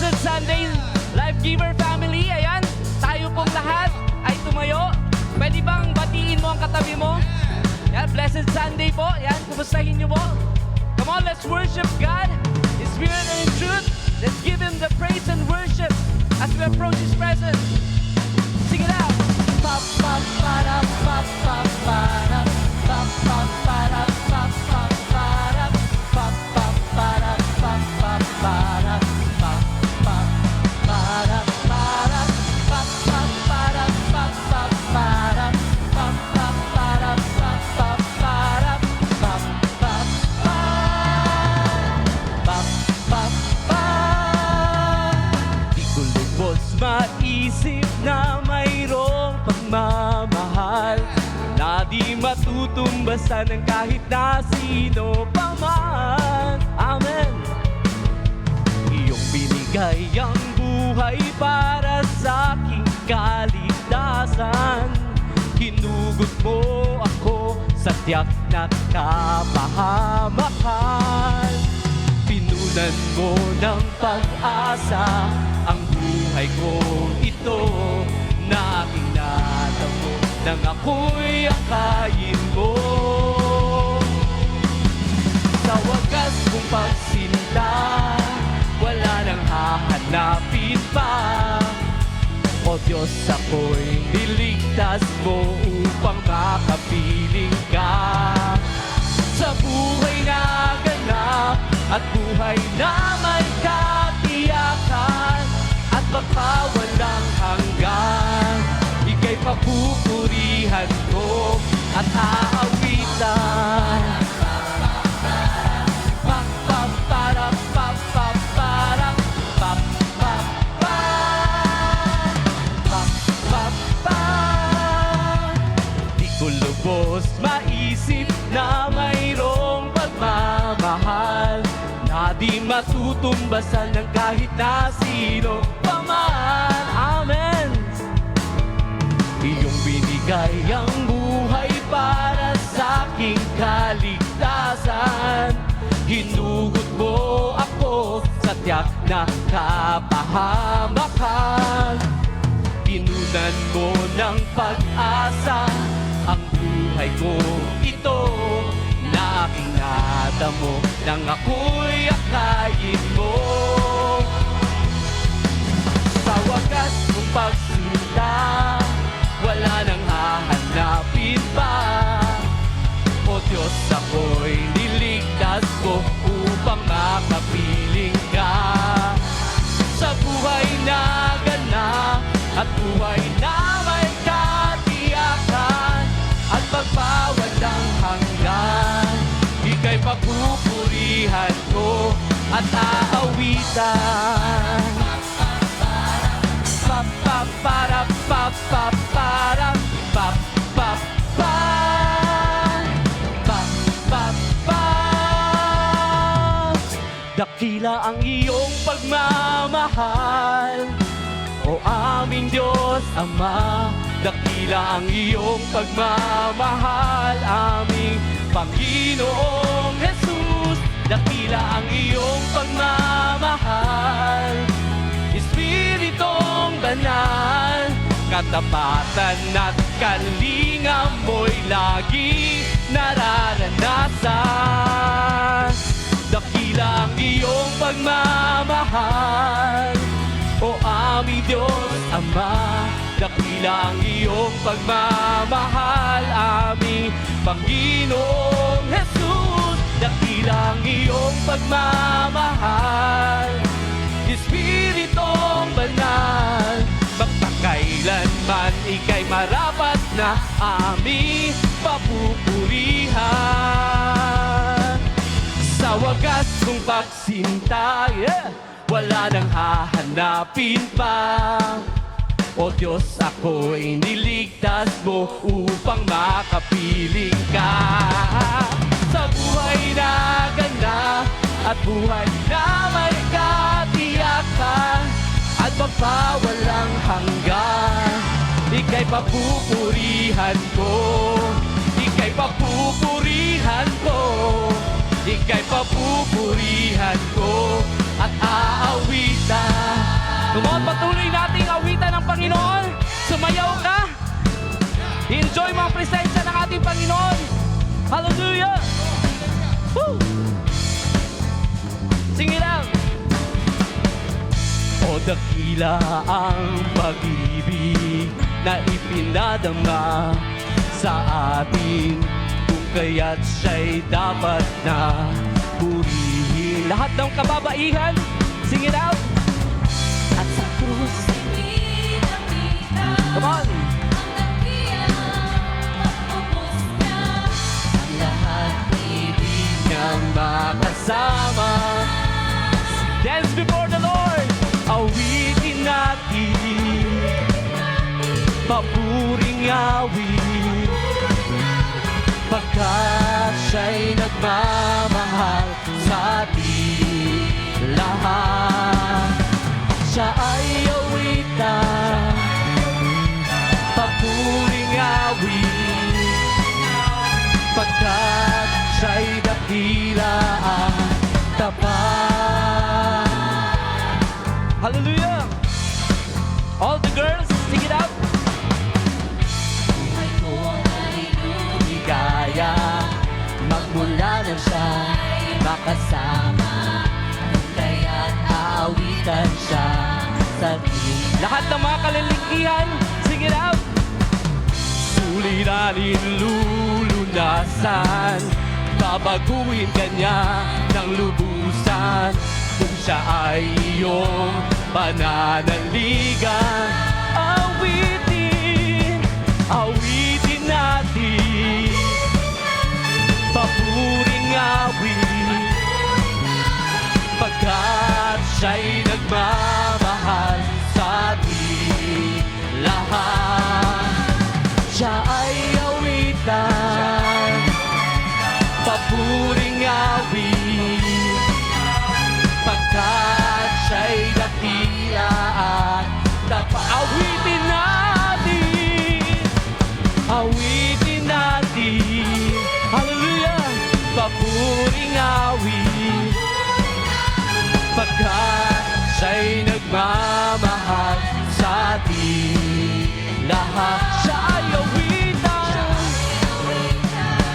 Blessed Sunday, Life Giver family. Ayan, tayo pong lahat ay tumayo. Pwede bang batiin mo ang katabi mo? Yan, Blessed Sunday po. Yan, kumustahin niyo po. Come on, let's worship God in spirit and in truth. Let's give Him the praise and worship as we approach His presence. Sing it out. Pa pa para pa pa para pa pa para pa pa para pa pa para pa pa para pa pa para para pa pa para pa pa para pa pa para pa pa para pa pa pa pa. Di ko lubos maisip na mayroong pagmamahal na di matutumbasan ng kahit na sino pa man. Amen. Iyong binigay ang buhay para sa aking kaligtasan. Hinugot mo ako sa tiyak na kapahamakan. Pinunan mo ng pag-asa ang buhay ko ito na aking natamo nang ako'y akayin mo. Sa wagas kong pagsinta, wala nang hahanapin pa. O Diyos, ako'y niligtas mo upang makapiling ka. Sa buhay na ganap at buhay na may katiyakan at baka walang hanggan, ika'y papupurihan ko at aawitan. Pa pa para pa pa para pa pa pa pa pa pa. Di ko lubos maisip na mayroong pagmamahal na di matutumbasan ng kahit na sino pa man. Amen. Iyong binigay ang buhay para sa aking kaligtasan. Hinugot mo ako sa tiyak na kapahamakan. Pinunan mo ng pag-asa ang buhay ko ito na aking natamo nang ako'y akayin mo. Sa wagas kong pagsinta, wala nang hahanapin pa. O Diyos, ako'y niligtas mo upang makapiling ka. Sa buhay na ganap at buhay na may katiyakan at pagpawalang hanggan, ika'y papupurihan ko at aawitan. Pa pa para pa pa para pa pa pa pa pa pa. Dakila ang iyong pagmamahal, o aming Diyos Ama. Dakila ang iyong pagmamahal, aming Panginoong Jesus. Dakila ang iyong pagmamahal, Espiritong Banal. Katapatan at kalingam mo'y lagi nararanasan. Dakila ang iyong pagmamahal, o aming Diyos Ama. Dakila ang iyong pagmamahal, aming Panginoong Jesus. Dakila ang iyong pagmamahal, Espiritong Banal. Magpakailanman ika'y marapat na aming papupurihan. Sa wagas kong pagsinta, wala nang hahanapin pa. O Diyos, ako'y niligtas mo upang makapiling ka. Sa buhay na ganap at buhay na may katiyakan at magpawalang hanggan, ika'y papupurihan ko. Ika'y papupurihan ko. Ika'y papupurihan ko at aawitan. Come on, patuloy nating awitan ng Panginoon. Sumayaw ka. Enjoy mo ang presensya ng ating Panginoon. Hallelujah! Woo! Sing it out. O dakila ang pag-ibig na ipinadama sa atin, kung kaya't siya'y dapat na purihin. Lahat ng kababaihan, sing it out. At sa krus, come on. Ang lahat ibig niyang makasama. Dance before the Lord. Awitin natin, papuring awit, pagkat siya'y nagmamahal sa ating lahat. Siya ay awitan, papuring awit, pagkat siya'y dakila at tapat. Hallelujah! All the girls, sing it out. Buhay ko ay lumigaya, magmula na siya makasama, kaya't aawitan siya sa atin. Lahat ng mga kalilikihan, sing it out. Suliranin, lulunasan, babaguhin ka niya ng lubusan, kung siya ay iyong pananaligan. Awitin, awitin natin, papuring awit, pagkat siya'y nagmamahal sa ating lahat. Siya ay awitan, papuring awit, pagkat siya'y dakila at tapat. Awitin natin, awitin natin, hallelujah, papuring awit, pagkat siya'y nagmamahal sa ating lahat. Siya ay awitan,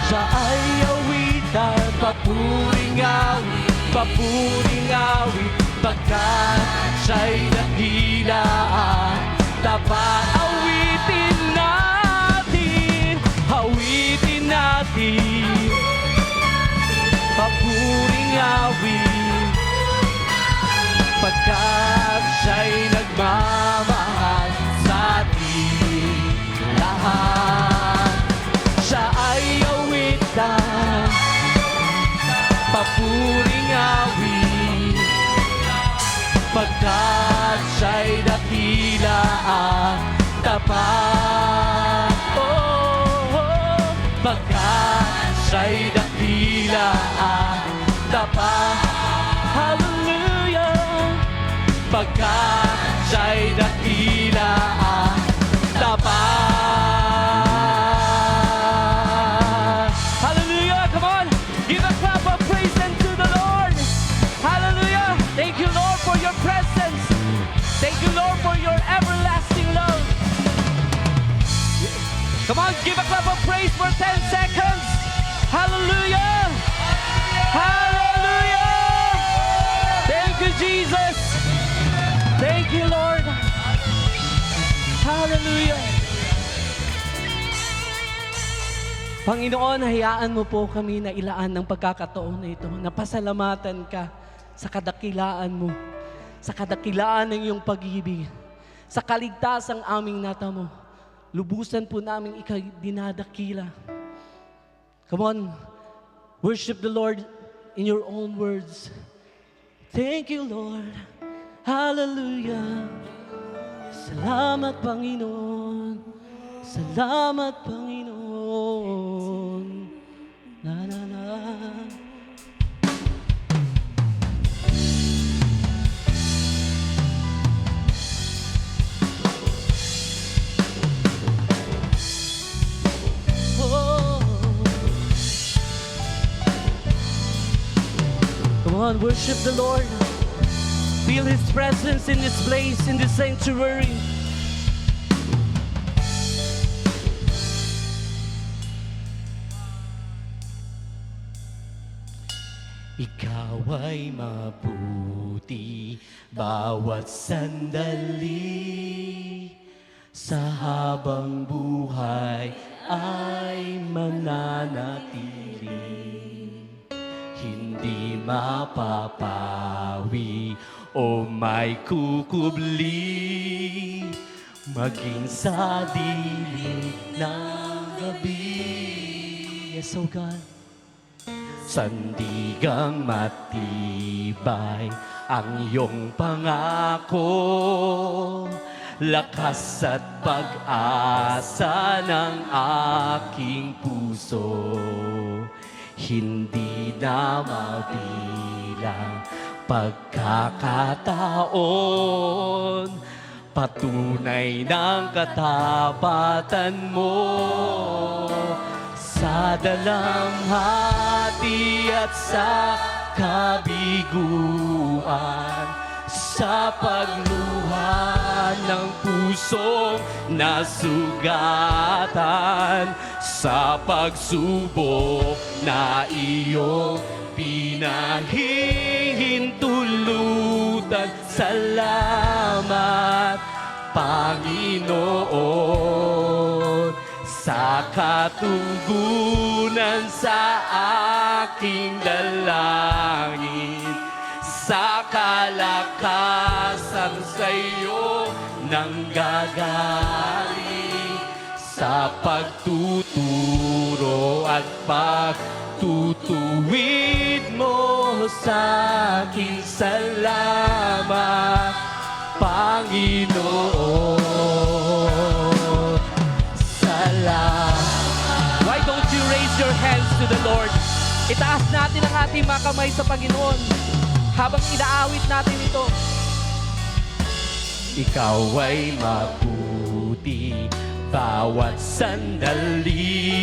siya ay awitan, papuring awit, papuring awit, pagkat siya'y dakila at tapat. Awitin natin, awitin natin, papuring awit, pagkat siya'y nagmamahal sa ating lahat. Siya ay awitan, papuring awit, pagkat siya'y dakila at tapat. Oh, oh, pagkat siya'y dakila at tapat. Hallelujah, pagkat siya'y dakila at tapat. Hallelujah, come on, give a clap of praise unto the Lord. Hallelujah. Thank you, Lord, for your presence. Thank you, Lord, for your everlasting love. Come on, give a clap of praise for 10 seconds. Hallelujah. Hallelujah. Thank you, Jesus. Thank you, Lord. Hallelujah. Panginoon, hayaan mo po kami na ilaan ng pagkakataon na ito, na pasalamatan ka sa kadakilaan mo, sa kadakilaan ng iyong pag-ibig, sa kaligtasang aming natamo. Lubusan po namin ikay dinadakila. Come on, worship the Lord in your own words. Thank you, Lord. Hallelujah. Salamat, Panginoon. Salamat, Panginoon. Na, na, na. Come on, worship the Lord. Feel His presence in this place, in this sanctuary. Ikaw ay mabuti bawat sandali, sa habang buhay ay mananatili. Hindi mapapawi o may kukubli, maging sa dilim ng gabi. Yes, oh God. Sandigang matibay ang iyong pangako, lakas at pag-asa ng aking puso. Hindi na mabilang pagkakataon, patunay ng katapatan mo. Sa dalamhati at sa kabiguan, sa pagluha ng pusong nasugatan, sa pagsubok na iyong pinahihintulutan. Salamat, Panginoon, sa katugunan sa aking dalangin, sa kalakasan sa iyo nanggagaling, sa pagtuturo at pagtutuwid mo sa akin. Salamat, Panginoon. Why don't you raise your hands to the Lord? Itaas natin ang ating mga kamay sa Panginoon habang inaawit natin ito. Ikaw ay mabuti bawat sandali,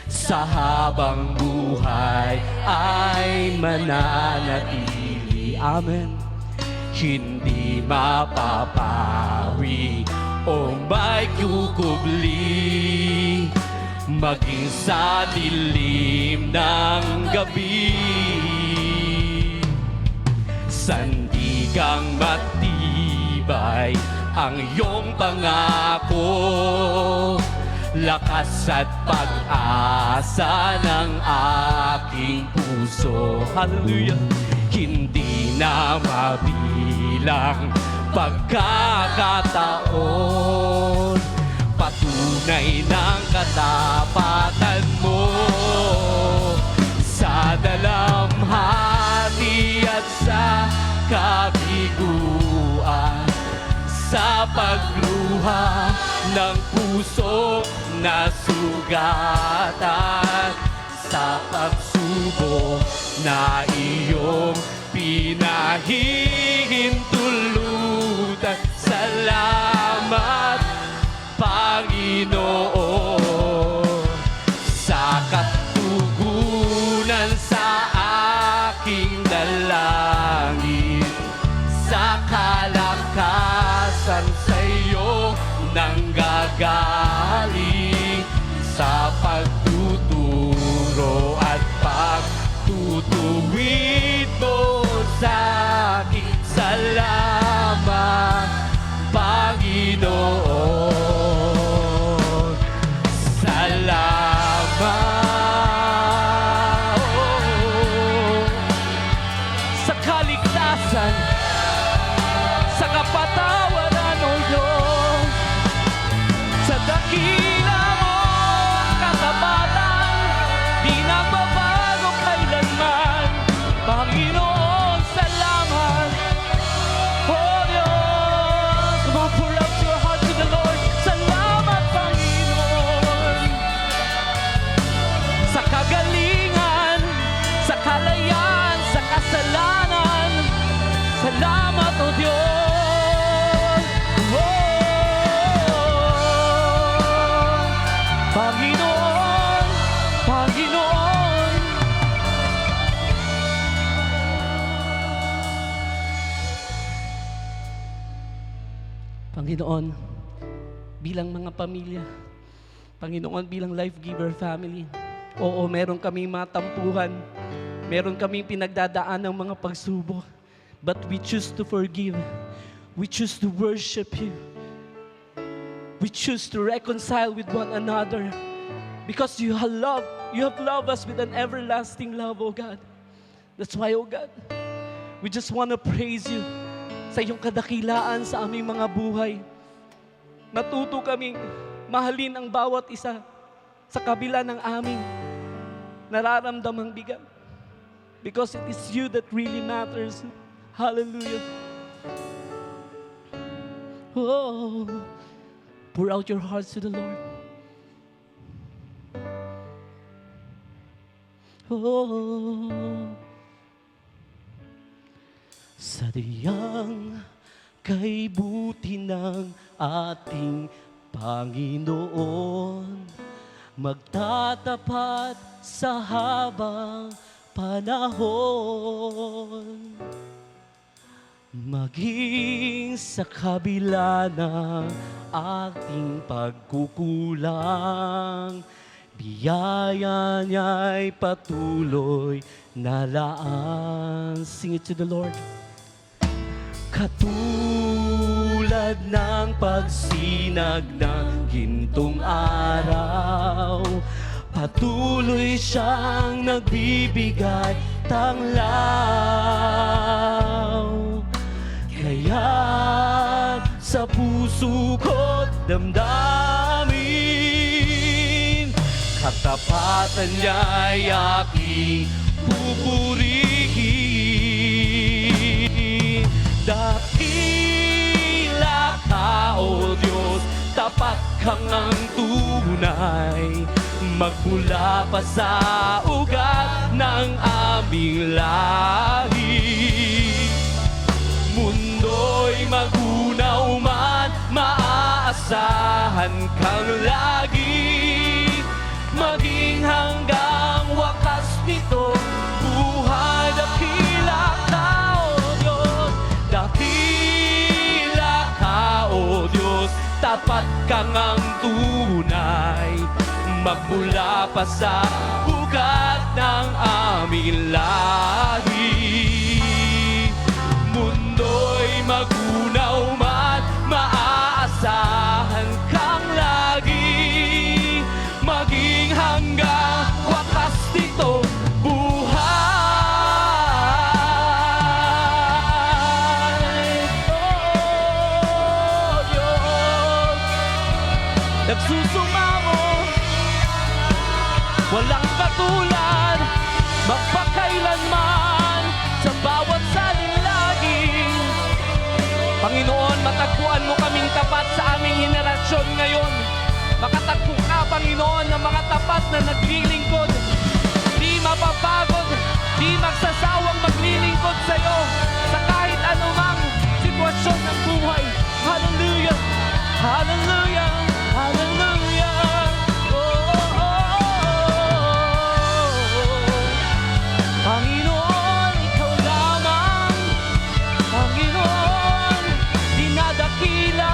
sa habang buhay ay mananatili. Amen. Hindi mapapawi o may kukubli, maging sa dilim ng gabi. Sandigang matibay ang iyong pangako, lakas at pag-asa ng aking puso. Hallelujah! Hindi na mabilang pagkakataon, patunay ng katapatan mo. Sa dalamhati at sa kabiguan, sa pagluha ng puso na sugatan, sa pagsubok na iyong pinahihintulutan. Salamat, Panginoon, sa katugunan sa aking dalangin, sa kalakasan sa iyo nanggagaling, sa pagtuturo at pagtutuwid mo sa akin. Salamat, Panginoon. Salamat, sa kaligtasan, sa kapatawaran, O Diyos, sa Panginoon, bilang mga pamilya, Panginoon, bilang Life Giver family, oo, meron kaming matampuhan, meron kaming pinagdadaan ng mga pagsubok, but we choose to forgive, we choose to worship You, we choose to reconcile with one another, because You have loved us with an everlasting love, oh God. That's why, oh God, we just want to praise You sa iyong kadakilaan sa aming mga buhay. Natuto kaming mahalin ang bawat isa sa kabila ng aming nararamdamang bigat. Because it is You that really matters. Hallelujah. Oh, pour out your hearts to the Lord. Oh, sa diyang kay buti ng ating Panginoon, magtatapat sa habang panahon. Maging sa kabila ng ating pagkukulang, biyaya niya'y patuloy na laan. Sing it to the Lord. Katulad ng pagsinag ng gintong araw, patuloy siyang nagbibigay tanglaw. Kaya sa puso ko't damdamin, katapatan niya'y aking pupurihin. Dakila ka, O Diyos, tapat kang ang tunay, magmula pa sa ugat ng aming lahi. Mundo'y magunaw man, maaasahan kang lagi, maging hanggang wakas nito buhay. Dakila ka, O Diyos, dakila ka, O Diyos, tapat kang ang tunay, magmula pa sa ugat ng aming lahi. Mundo'y magunaw man, maaasahan kang lagi, maging hanggang wakas nito buhay. Oh Diyos, nagsusumamo, walang katulad, magpakailanman, sa bawat salinlaging. Panginoon, matagpuan mo kaming tapat sa aming henerasyon ngayon. Makatagpo ka, Panginoon, ng mga tapat na naglilingkod, di mapapagod, di magsasawang maglilingkod sa iyo sa kahit anumang sitwasyon ng buhay. Hallelujah! Hallelujah! Hallelujah! Panginoon, Ikaw lamang, Panginoon, dinadakila.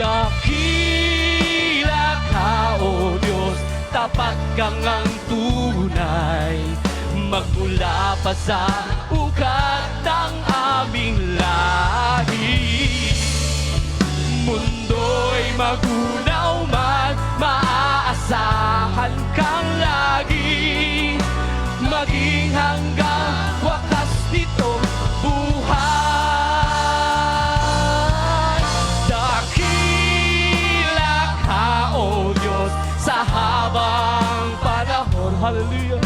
Dakila ka, O Diyos, tapat kang ang tunay, magmula pa sa ugat ng aming lahi. Mundo'y magunaw man, maaasahan kang lagi, maging hanggang wakas nito buhay. Dakila ka, O Diyos, sa habang panahon. Hallelujah!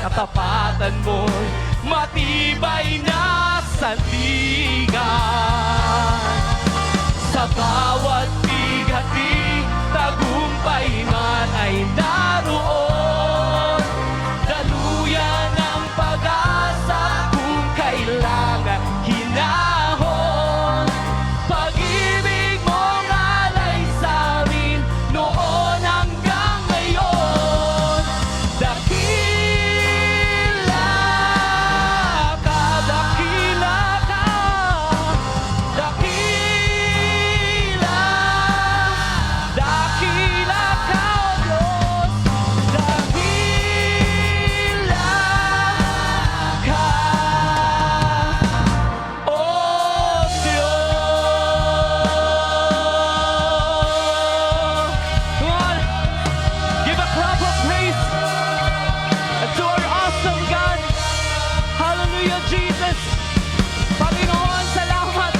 Katapatan mo'y matibay na sandigan. Sa bawat bigati, tagumpay man ay naroon. Daluyan ng pag-asa kung kailangan hinahon. Pag-ibig mong alay sa amin noon hanggang ngayon. Dakila ka, dakila Hallelujah, Jesus! Panginoon, salamat!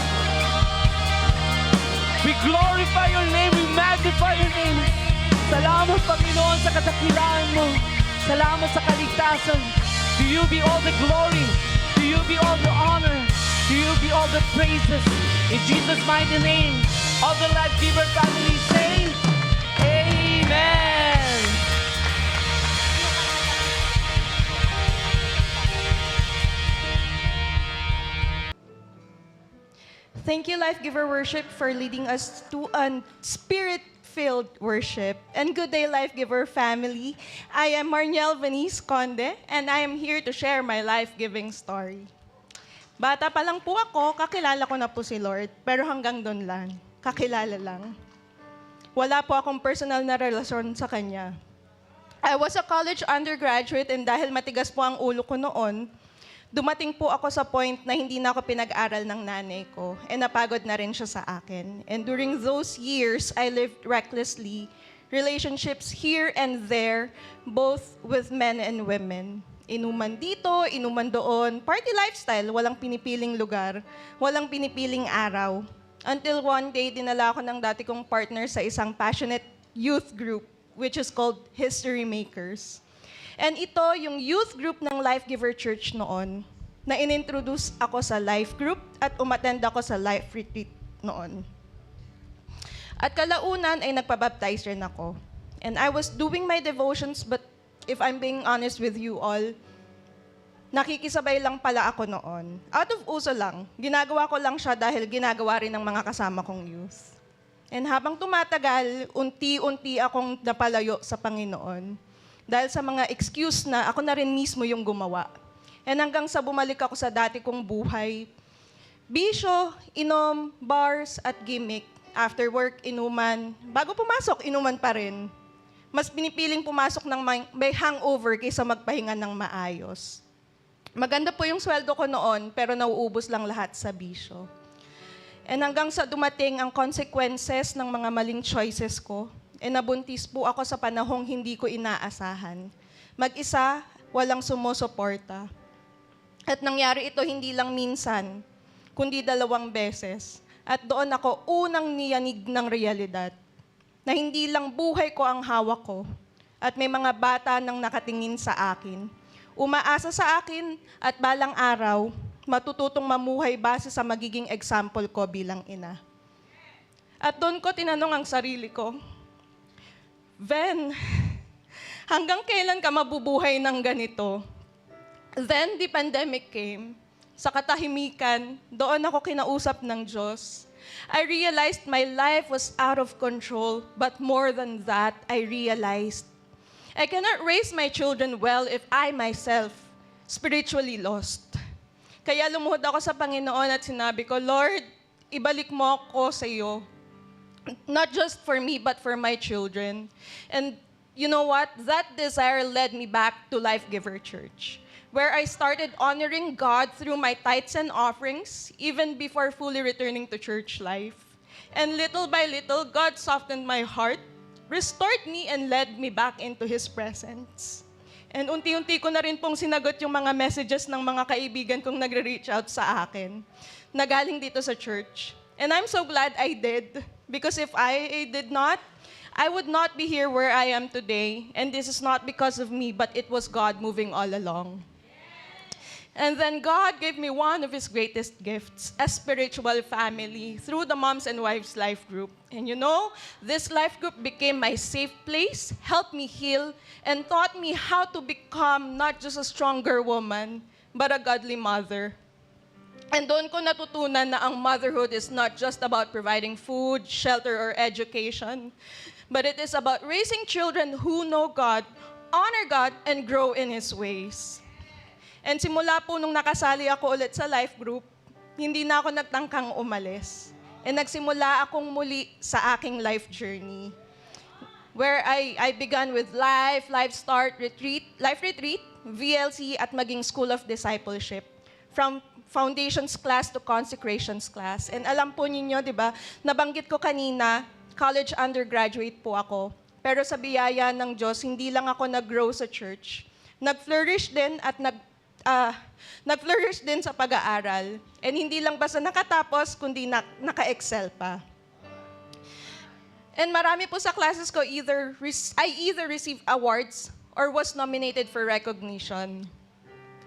We glorify your name, we magnify your name. Salamat, Panginoon, sa kadakilaan mo. Salamat sa kaligtasan. To you be all the glory. To you be all the honor. To you be all the praises. In Jesus' mighty name, all the Life Giver family say, Amen. Thank you, Life Giver Worship, for leading us to a spirit-filled worship. And good day, Life Giver family. I am Marniel Venice Conde, and I am here to share my life-giving story. Bata pa lang po ako, kakilala ko na po si Lord, pero hanggang doon lang, kakilala lang. Wala po akong personal na relasyon sa Kanya. I was a college undergraduate, and dahil matigas po ang ulo ko noon, dumating po ako sa point na hindi na ako pinag-aral ng nanay ko, and napagod na rin siya sa akin. And during those years, I lived recklessly, relationships here and there, both with men and women. Inuman dito, inuman doon, party lifestyle, walang pinipiling lugar, walang pinipiling araw. Until one day, dinala ako ng dati kong partner sa isang passionate youth group, which is called History Makers. And ito yung youth group ng Life Giver Church noon, na inintroduce ako sa life group at umattend ako sa life retreat noon. At kalaunan ay nagpabaptize rin ako. And I was doing my devotions, but if I'm being honest with you all, nakikisabay lang pala ako noon. Out of uso lang, ginagawa ko lang siya dahil ginagawa rin ng mga kasama kong youth. And habang tumatagal, unti-unti akong napalayo sa Panginoon. Dahil sa mga excuse na ako na rin mismo yung gumawa. And hanggang sa bumalik ako sa dati kong buhay, bisyo, inom, bars, at gimmick. After work, inuman. Bago pumasok, inuman pa rin. Mas pinipiling pumasok ng may hangover kaysa magpahinga ng maayos. Maganda po yung sweldo ko noon, pero nauubos lang lahat sa bisyo. And hanggang sa dumating ang consequences ng mga maling choices ko, nabuntis po ako sa panahong hindi ko inaasahan. Mag-isa, walang sumusuporta. At nangyari ito hindi lang minsan, kundi 2 beses. At doon ako unang niyanig ng realidad na hindi lang buhay ko ang hawak ko at may mga bata nang nakatingin sa akin. Umaasa sa akin at balang araw, matututong mamuhay base sa magiging example ko bilang ina. At doon ko tinanong ang sarili ko, Ven, hanggang kailan ka mabubuhay ng ganito? Then the pandemic came. Sa katahimikan, doon ako kinausap ng Diyos. I realized my life was out of control, but more than that, I realized I cannot raise my children well if I myself spiritually lost. Kaya lumuhod ako sa Panginoon at sinabi ko, Lord, ibalik mo ako sa iyo. Not just for me, but for my children. And you know what? That desire led me back to Life Giver Church, where I started honoring God through my tithes and offerings, even before fully returning to church life. And little by little, God softened my heart, restored me, and led me back into His presence. And unti-unti ko na rin pong sinagot yung mga messages ng mga kaibigan kong nagre-reach out sa akin, na galing dito sa church. And I'm so glad I did, because if I did not, I would not be here where I am today. And this is not because of me, but it was God moving all along. And then God gave me one of His greatest gifts, a spiritual family, through the Moms and Wives Life Group. And you know, this life group became my safe place, helped me heal, and taught me how to become not just a stronger woman, but a godly mother. And doon ko natutunan na ang motherhood is not just about providing food, shelter, or education, but it is about raising children who know God, honor God, and grow in His ways. And simula po nung nakasali ako ulit sa life group, hindi na ako nagtangkang umalis. And nagsimula akong muli sa aking life journey, where I began with life start, life retreat, VLC, at maging School of Discipleship. From foundations class to consecrations class. And alam po ninyo, di ba, nabanggit ko kanina, college undergraduate po ako. Pero sa biyaya ng Diyos, hindi lang ako nag-grow sa church. Nag-flourish din nag-flourish din sa pag-aaral. And hindi lang basta nakatapos, kundi naka-excel pa. And marami po sa classes ko, I either received awards or was nominated for recognition.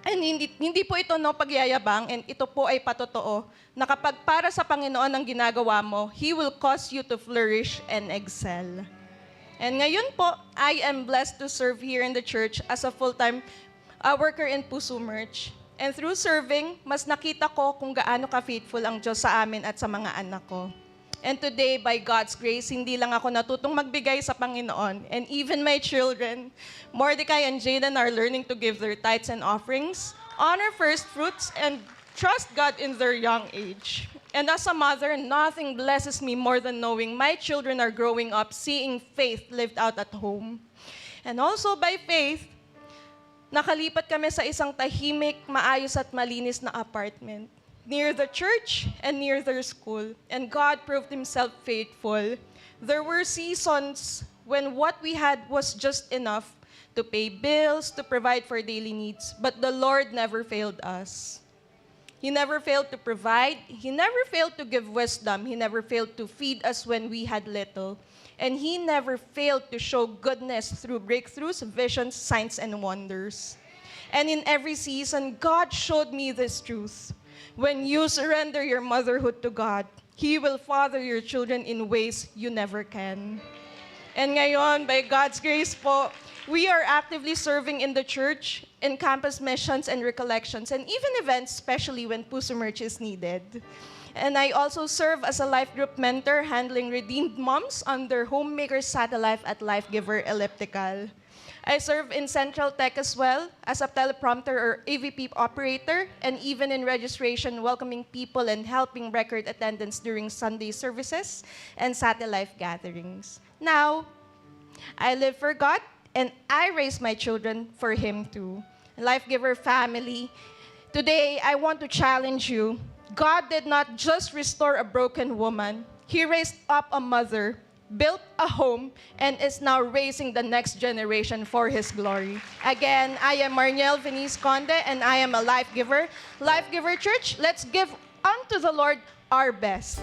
And hindi po ito pagyayabang, and ito po ay patotoo, na kapag para sa Panginoon ang ginagawa mo, He will cause you to flourish and excel. And ngayon po, I am blessed to serve here in the church as a full-time worker in Puso Merch. And through serving, mas nakita ko kung gaano ka-faithful ang Diyos sa amin at sa mga anak ko. And today, by God's grace, hindi lang ako natutong magbigay sa Panginoon. And even my children, Mordecai and Jaden, are learning to give their tithes and offerings, honor first fruits, and trust God in their young age. And as a mother, nothing blesses me more than knowing my children are growing up, seeing faith lived out at home. And also by faith, nakalipat kami sa isang tahimik, maayos at malinis na apartment near the church and near their school. And God proved Himself faithful. There were seasons when what we had was just enough to pay bills, to provide for daily needs. But the Lord never failed us. He never failed to provide. He never failed to give wisdom. He never failed to feed us when we had little. And He never failed to show goodness through breakthroughs, visions, signs, and wonders. And in every season, God showed me this truth. When you surrender your motherhood to God, He will father your children in ways you never can. And ngayon, by God's grace po, we are actively serving in the church, in campus missions and recollections, and even events, especially when Puso Merch is needed. And I also serve as a life group mentor, handling redeemed moms under Homemaker Satellite at Life Giver Elliptical. I serve in Central Tech as well as a teleprompter or AVP operator, and even in registration, welcoming people and helping record attendance during Sunday services and satellite gatherings. Now, I live for God, and I raise my children for Him too. Life Giver family, today I want to challenge you. God did not just restore a broken woman. He raised up a mother, built a home, and is now raising the next generation for His glory. Again, I am Marniel Venice Conde, and I am a Life Giver. Life Giver Church, let's give unto the Lord our best.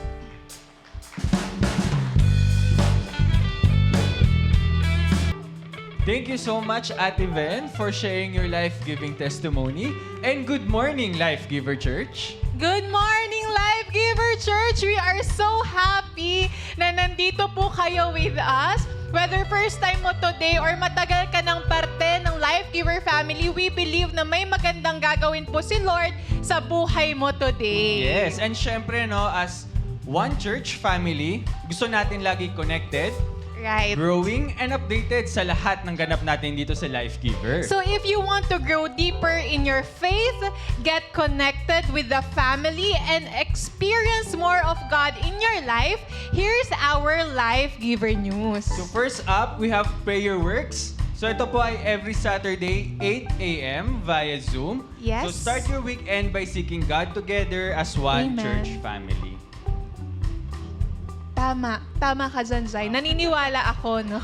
Thank you so much, Ate Ven, for sharing your life-giving testimony. And good morning, Life Giver Church. Good morning, Life Giver Church! We are so happy na nandito po kayo with us. Whether first time mo today or matagal ka ng parte ng Life Giver family, we believe na may magandang gagawin po si Lord sa buhay mo today. Yes, and syempre, no, as one church family, gusto natin lagi connected, Right. growing, and updated sa lahat ng ganap natin dito sa Life Giver. So if you want to grow deeper in your faith, get connected with the family, and experience more of God in your life, here's our Life Giver News. So first up, we have Prayer Works. So ito po ay every Saturday, 8 a.m. via Zoom. Yes. So start your weekend by seeking God together as one Amen. church family. Tama ka dyan, Zay. Naniniwala ako, no?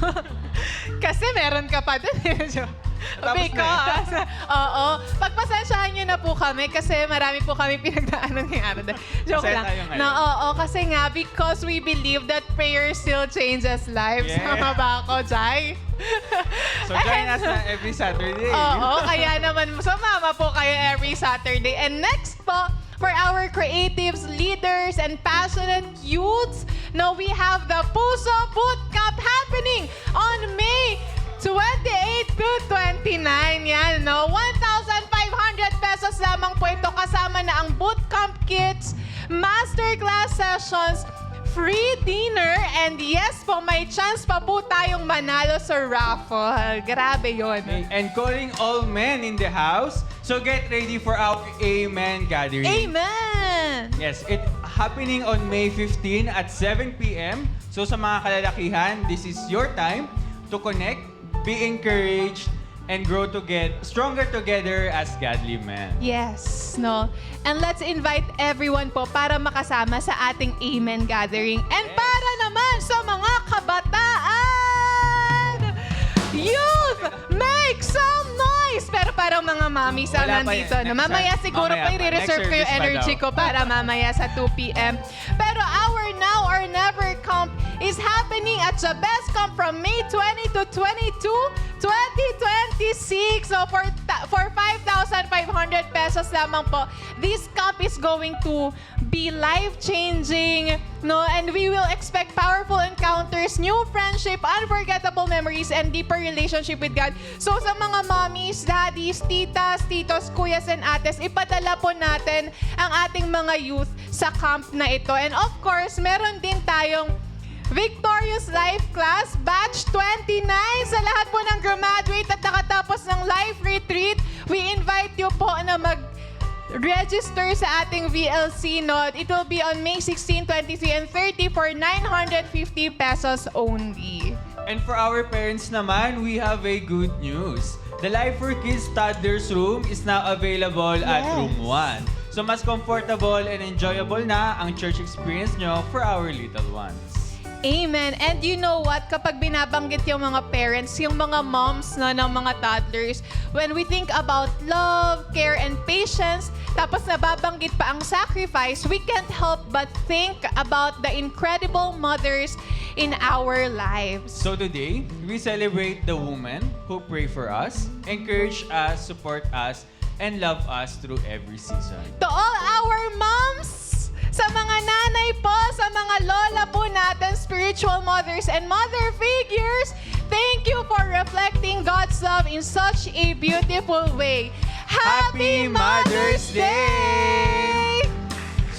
Kasi meron ka pa dun. Because, oo. Pagpasensyahan nyo na po kami kasi marami po kami pinagdaanan ng araw. Joke Masaya lang. tayo ngayon. No, oo, kasi nga, because we believe that prayer still changes lives. Yeah. Tama ba ako, Zay? So join us na every Saturday. Oo, kaya naman, sumama po kayo every Saturday. And next po, for our creatives, leaders, and passionate youths, now we have the Puso Bootcamp happening on May 28 to 29. Yan, no? 1,500 pesos lamang po ito. Kasama na ang bootcamp kits, masterclass sessions, free dinner, and yes po, may chance pa po tayong manalo sa raffle. Grabe yun. And calling all men in the house. So get ready for our Amen gathering. Amen! Yes, it happening on May 15 at 7 p.m. So sa mga kalalakihan, this is your time to connect, be encouraged, and grow stronger together as godly men. Yes, no? And let's invite everyone po para makasama sa ating Amen gathering. And Yes. para naman sa mga kabataan, youth, make some noise! Nice! Pero parang mga mommies ang Wala pa nandito. yan. No? Next Mamaya time. siguro Mamaya pa pa. i-reserve Next ko yung service pa energy daw. ko para mamaya sa 2 p.m. Pero our Now or Never Camp is happening at the Best Camp from May 20 to 22, 2026. So for 5,500 pesos lamang po, this camp is going to be life-changing, no? And we will expect powerful encounters, new friendship, unforgettable memories, and deeper relationship with God. So sa mga mommies, daddies, titas, titos, kuyas, and ates, ipadala po natin ang ating mga youth sa camp na ito. And of course, meron din tayong Victorious Life Class Batch 29 sa lahat po ng graduate at nakatapos ng life retreat. We invite you po na register sa ating VLC node. It will be on May 16, 23, and 30 for 950 pesos only. And for our parents naman, we have a good news. The Life for Kids Toddlers Room is now available at Room 1. So mas comfortable and enjoyable na ang church experience nyo for our little ones. Amen. And you know what? Kapag binabanggit yung mga parents, yung mga moms na ng mga toddlers, when we think about love, care, and patience, tapos nababanggit pa ang sacrifice, we can't help but think about the incredible mothers in our lives. So today, we celebrate the women who pray for us, encourage us, support us, and love us through every season. To all our moms, sa mga nanay po, sa mga lola po natin, spiritual mothers and mother figures, thank you for reflecting God's love in such a beautiful way. Happy Mother's Day!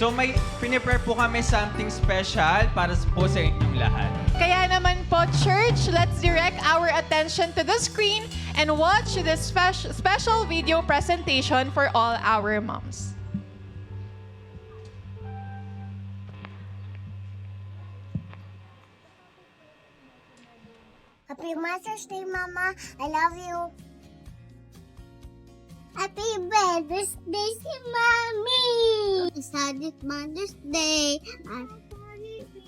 So may piniprepare po kami something special para po sa inyong lahat. Kaya naman po, church, let's direct our attention to the screen and watch this special video presentation for all our moms. Happy Mother's Day, Mama. I love you. Happy Mother's Day, si Mommy. It's Mother's Day.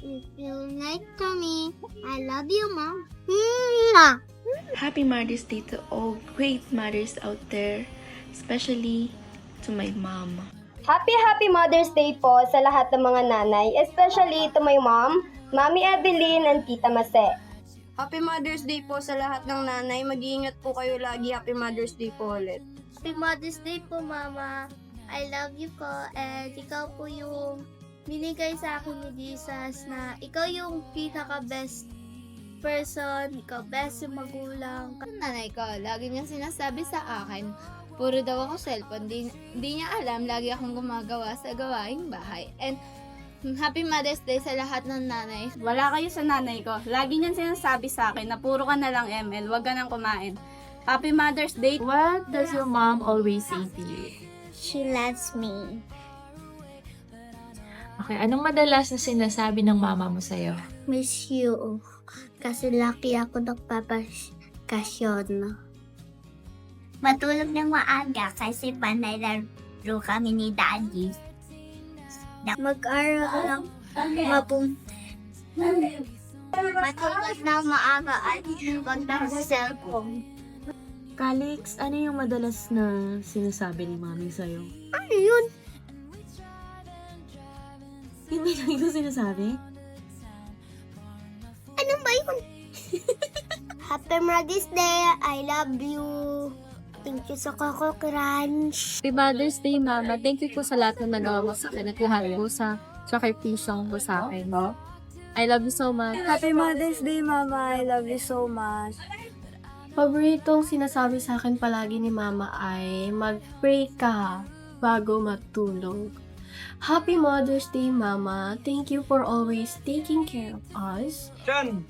If you like to me, I love you, Mom. Happy Mother's Day to all great mothers out there, especially to my mom. Happy Mother's Day po sa lahat ng mga nanay, especially to my mom, Mami Evelyn, and Tita Mase. Happy Mother's Day po sa lahat ng nanay. Mag-iingat po kayo lagi. Happy Mother's Day po ulit. Happy Mother's Day po, Mama. I love you po. And ikaw po yung binigay sa akin ni Jesus na ikaw yung pinaka-best person. Ikaw best yung magulang. Nanay ko, lagi niyang sinasabi sa akin, puro daw ako cellphone. Di niya alam, lagi akong gumagawa sa gawaing bahay. And Happy Mother's Day sa lahat ng nanay. Wala kayo sa nanay ko. Lagi niyan sinasabi sa akin na puro ka na lang ML. Huwag ka nang kumain. Happy Mother's Day. What does your mom always say to you? She loves me. Okay, anong madalas na sinasabi ng mama mo sa'yo? Miss you. Kasi laki ako nagpapakasyon. Matulog ng maaga kasi panay laro kami ni Daddy. Mag-aral lang mabuti. Matulog ng maaga at huwag na sa cellphone. Calix, ano yung madalas na sinasabi ni mami sa'yo? Ano yun? Hindi lang ito sinasabi? Ano ba yun? Happy Mother's Day! I love you! Thank you sa Coco Crunch! Happy Mother's Day, Mama. Thank you po sa lahat ng nagawa mo sa akin at lahat mo sa sakripisyon mo sa akin. I love you so much. Happy Mother's Day, Mama. I love you so much. Paboritong sinasabi sa akin palagi ni Mama ay mag-pray ka bago matulog. Happy Mother's Day, Mama. Thank you for always taking care of us. Chan,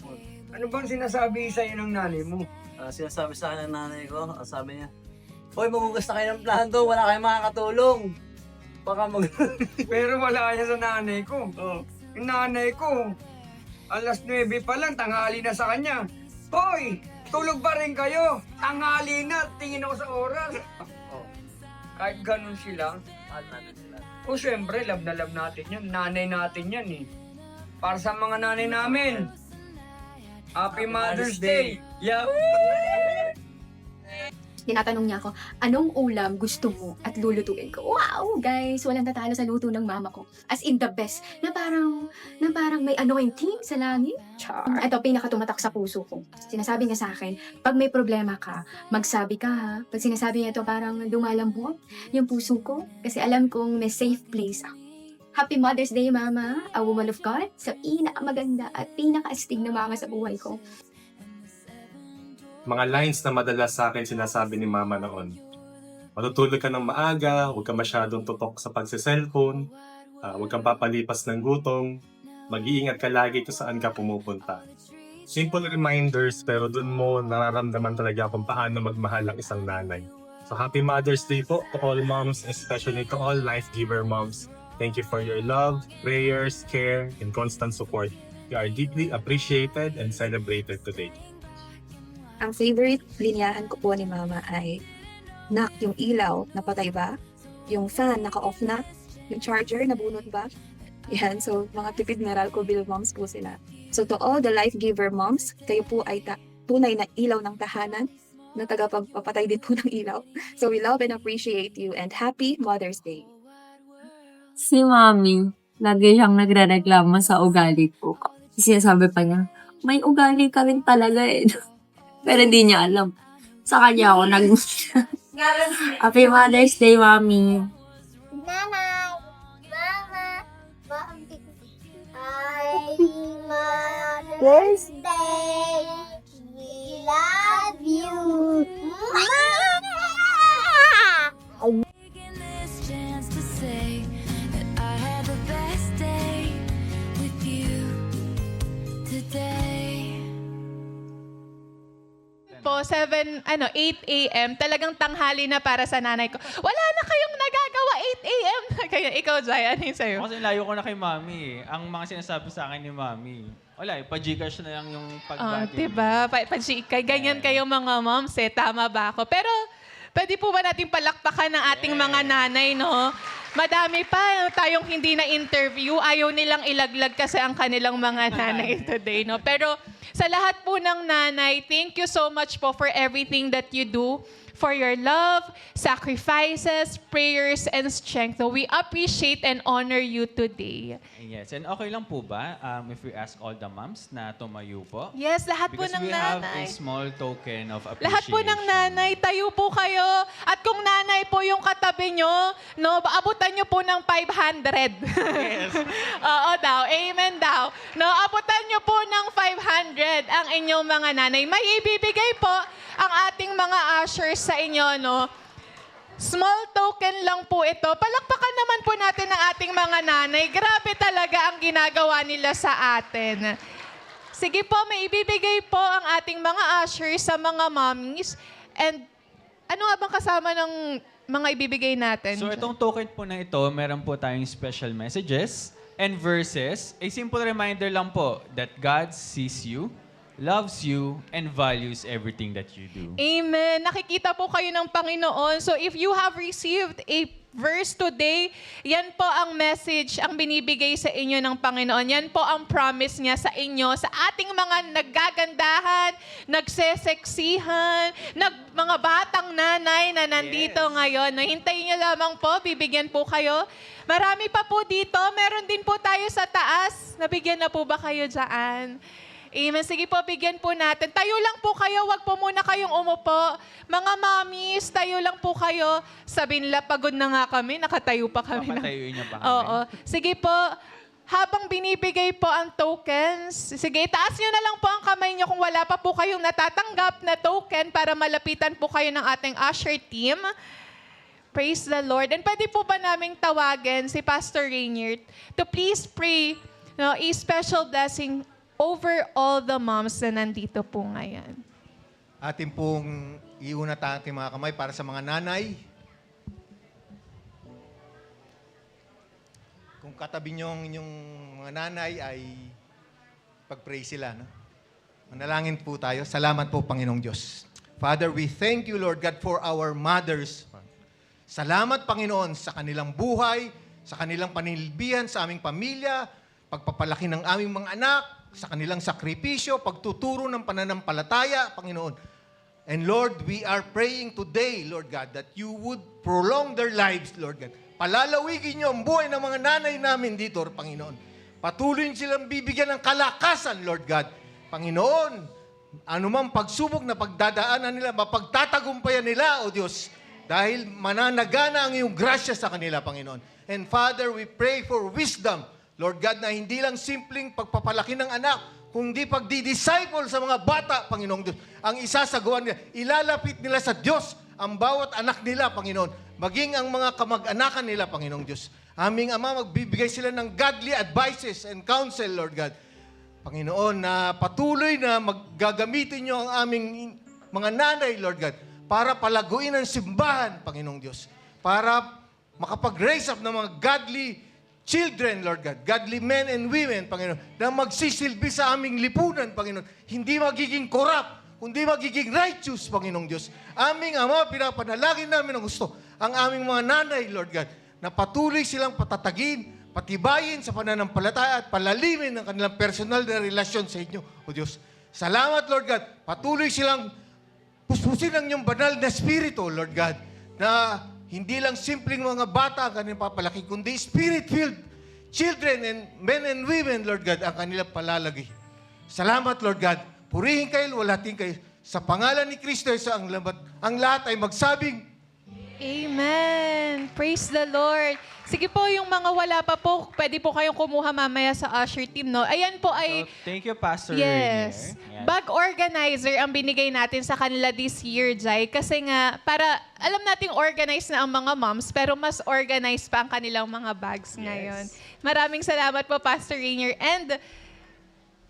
ano bang sinasabi sa'yo ng nanay mo? Sinasabi sa akin ng nanay ko, sabi niya, "Hoy, magugas na kayo ng plando, wala kayong makakatulong." Baka Pero wala yan sa nanay ko. Yung nanay ko, alas 9 pa lang, tanghali na sa kanya. Hoy, tulog pa rin kayo. Tanghali na, tingin ako sa oras. Kahit ganun sila. O syempre, love na love natin yan. Nanay natin yan eh. Para sa mga nanay namin. Happy Mother's Day! Yeah. Tinatanong niya ako, anong ulam gusto mo at lulutuin ko? Wow, guys, walang tatalo sa luto ng mama ko. As in the best, na parang may anointing sa langit. Char. Ito, pinakatumatak sa puso ko. Sinasabi niya sa akin, pag may problema ka, magsabi ka ha. Pag sinasabi niya ito, parang lumalambot yung puso ko. Kasi alam kong may safe place ako. Happy Mother's Day, Mama, a woman of God, sa pinakamaganda at pinaka-astig na mama sa buhay ko. Mga lines na madalas sa akin sinasabi ni mama noon. Matutulog ka ng maaga, huwag ka masyadong tutok sa pagsiselfone, huwag kang papalipas ng gutom, mag-iingat ka lagi kung saan ka pumupunta. Simple reminders pero dun mo nararamdaman talaga kung paano magmahal ang isang nanay. So happy Mother's Day po to all moms, especially to all life giver moms. Thank you for your love, prayers, care, and constant support. You are deeply appreciated and celebrated today. Ang favorite linyahan ko po ni Mama ay, Nak, yung ilaw, napatay ba? Yung fan, naka-off na? Yung charger, nabunot ba? Yan, so mga tipid Meralco Bill moms po sila. So to all the life giver moms, kayo po ay tunay na ilaw ng tahanan na tagapagpapatay din po ng ilaw. So we love and appreciate you and happy Mother's Day. Si Mami, lagi siyang nagre-reklamo sa ugali ko. Sinasabi pa niya, may ugali ka rin talaga eh. Pero hindi niya alam. Sa kanya ako Happy Mother's Day, Mami. Nanay, Mama, Happy Mother's Day. We love you. Po, 8 a.m. Talagang tanghali na para sa nanay ko. Wala na kayong nagagawa 8 a.m. Kaya ikaw, Jai, ano yung sa'yo? Kasi layo ko na kay Mami eh. Ang mga sinasabi sa akin ni Mami, wala eh, pa-Gcash na lang yung pagbati. Diba? Ganyan kayo mga moms eh. Tama ba ako? Pero, pwede po ba natin palakpakan ng ating mga nanay, no? Madami pa tayong hindi na-interview. Ayaw nilang ilaglag kasi ang kanilang mga nanay today, no? Pero, sa lahat po ng nanay, thank you so much po for everything that you do, for your love, sacrifices, prayers, and strength. So we appreciate and honor you today. Yes, and okay lang po ba if we ask all the moms na tumayo po? Yes, lahat po Because ng we have nanay. a small token of appreciation. Lahat po ng nanay, tayo po kayo. At kung nanay po yung katabi nyo, no, abutan nyo po ng 500. Yes. Oo daw, amen daw. No, abutan nyo po ng 500 ang inyong mga nanay. May ibibigay po ang ating mga ushers sa inyo, no? Small token lang po ito. Palakpakan naman po natin ang ating mga nanay. Grabe talaga ang ginagawa nila sa atin. Sige po, may ibibigay po ang ating mga ushers sa mga mommies. And ano nga bang kasama ng mga ibibigay natin? So itong token po na ito, meron po tayong special messages and verses. A simple reminder lang po that God sees you, loves you, and values everything that you do. Amen. Nakikita po kayo ng Panginoon. So if you have received a verse today, yan po ang message, ang binibigay sa inyo ng Panginoon. Yan po ang promise niya sa inyo, sa ating mga naggagandahan, nagseseksihan, mga batang nanay na nandito ngayon. No, hintayin niyo lamang po, bibigyan po kayo. Marami pa po dito. Meron din po tayo sa taas. Nabigyan na po ba kayo dyan? Amen. Sige po, bigyan po natin. Tayo lang po kayo, wag po muna kayong umupo. Mga mommies, tayo lang po kayo. Sabi nila, pagod na nga kami, nakatayo pa kami. Papatayuin niya pa kami. Oo. Sige po, habang binibigay po ang tokens, sige, itaas nyo na lang po ang kamay nyo kung wala pa po kayong natatanggap na token para malapitan po kayo ng ating usher team. Praise the Lord. And pwede po ba naming tawagin si Pastor Rainier to please pray a special blessing over all the moms na nandito po ngayon. Atin pong iuna ating mga kamay para sa mga nanay. Kung katabi niyo ang inyong mga nanay ay pag-pray sila. No? Manalangin po tayo. Salamat po, Panginoong Diyos. Father, we thank you, Lord God, for our mothers. Salamat, Panginoon, sa kanilang buhay, sa kanilang panilbihan sa aming pamilya, pagpapalaki ng aming mga anak, sa kanilang sakripisyo, pagtuturo ng pananampalataya, Panginoon. And Lord, we are praying today, Lord God, that you would prolong their lives, Lord God. Palalawigin niyo ang buhay ng mga nanay namin dito, Panginoon. Patuloy silang bibigyan ng kalakasan, Lord God. Panginoon, anumang pagsubok na pagdadaanan nila, mapagtatagumpayan nila, O Diyos, dahil mananagana ang iyong grasya sa kanila, Panginoon. And Father, we pray for wisdom, Lord God, na hindi lang simpleng pagpapalaki ng anak, kundi pagdi-disciple sa mga bata, Panginoong Diyos. Ang isasagawa nila, ilalapit nila sa Diyos ang bawat anak nila, Panginoon. Maging ang mga kamag-anakan nila, Panginoong Diyos. Aming Ama, magbibigay sila ng godly advices and counsel, Lord God. Panginoon, na patuloy na maggagamitin nyo ang aming mga nanay, Lord God, para palaguin ang simbahan, Panginoong Diyos. Para makapag-raise up ng mga godly children, Lord God, godly men and women, Panginoon, na magsisilbi sa aming lipunan, Panginoon. Hindi magiging corrupt, kundi magiging righteous, Panginoong Diyos. Aming Ama, pinapanalangin namin ang gusto, ang aming mga nanay, Lord God, na patuloy silang patatagin, patibayin sa pananampalataya at palalimin ng kanilang personal na relasyon sa inyo, O Diyos. Salamat, Lord God. Patuloy silang puspusin ang inyong banal na spirito, Lord God, na hindi lang simpleng mga bata ang kanilang papalaki, kundi spirit-filled children and men and women, Lord God, ang kanilang palalagi. Salamat, Lord God. Purihin kayo, walating kayo. Sa pangalan ni Kristo, ang lahat ay magsabing, Amen. Praise the Lord. Sige po, yung mga wala pa po, pwede po kayong kumuha mamaya sa usher team, no? Ayan po ay... So, thank you, Pastor Yes. Rainier. Yes. Bag organizer ang binigay natin sa kanila this year, Jai. Kasi nga, para alam nating organized na ang mga moms, pero mas organized pa ang kanilang mga bags ngayon. Maraming salamat po, Pastor Rainier. And,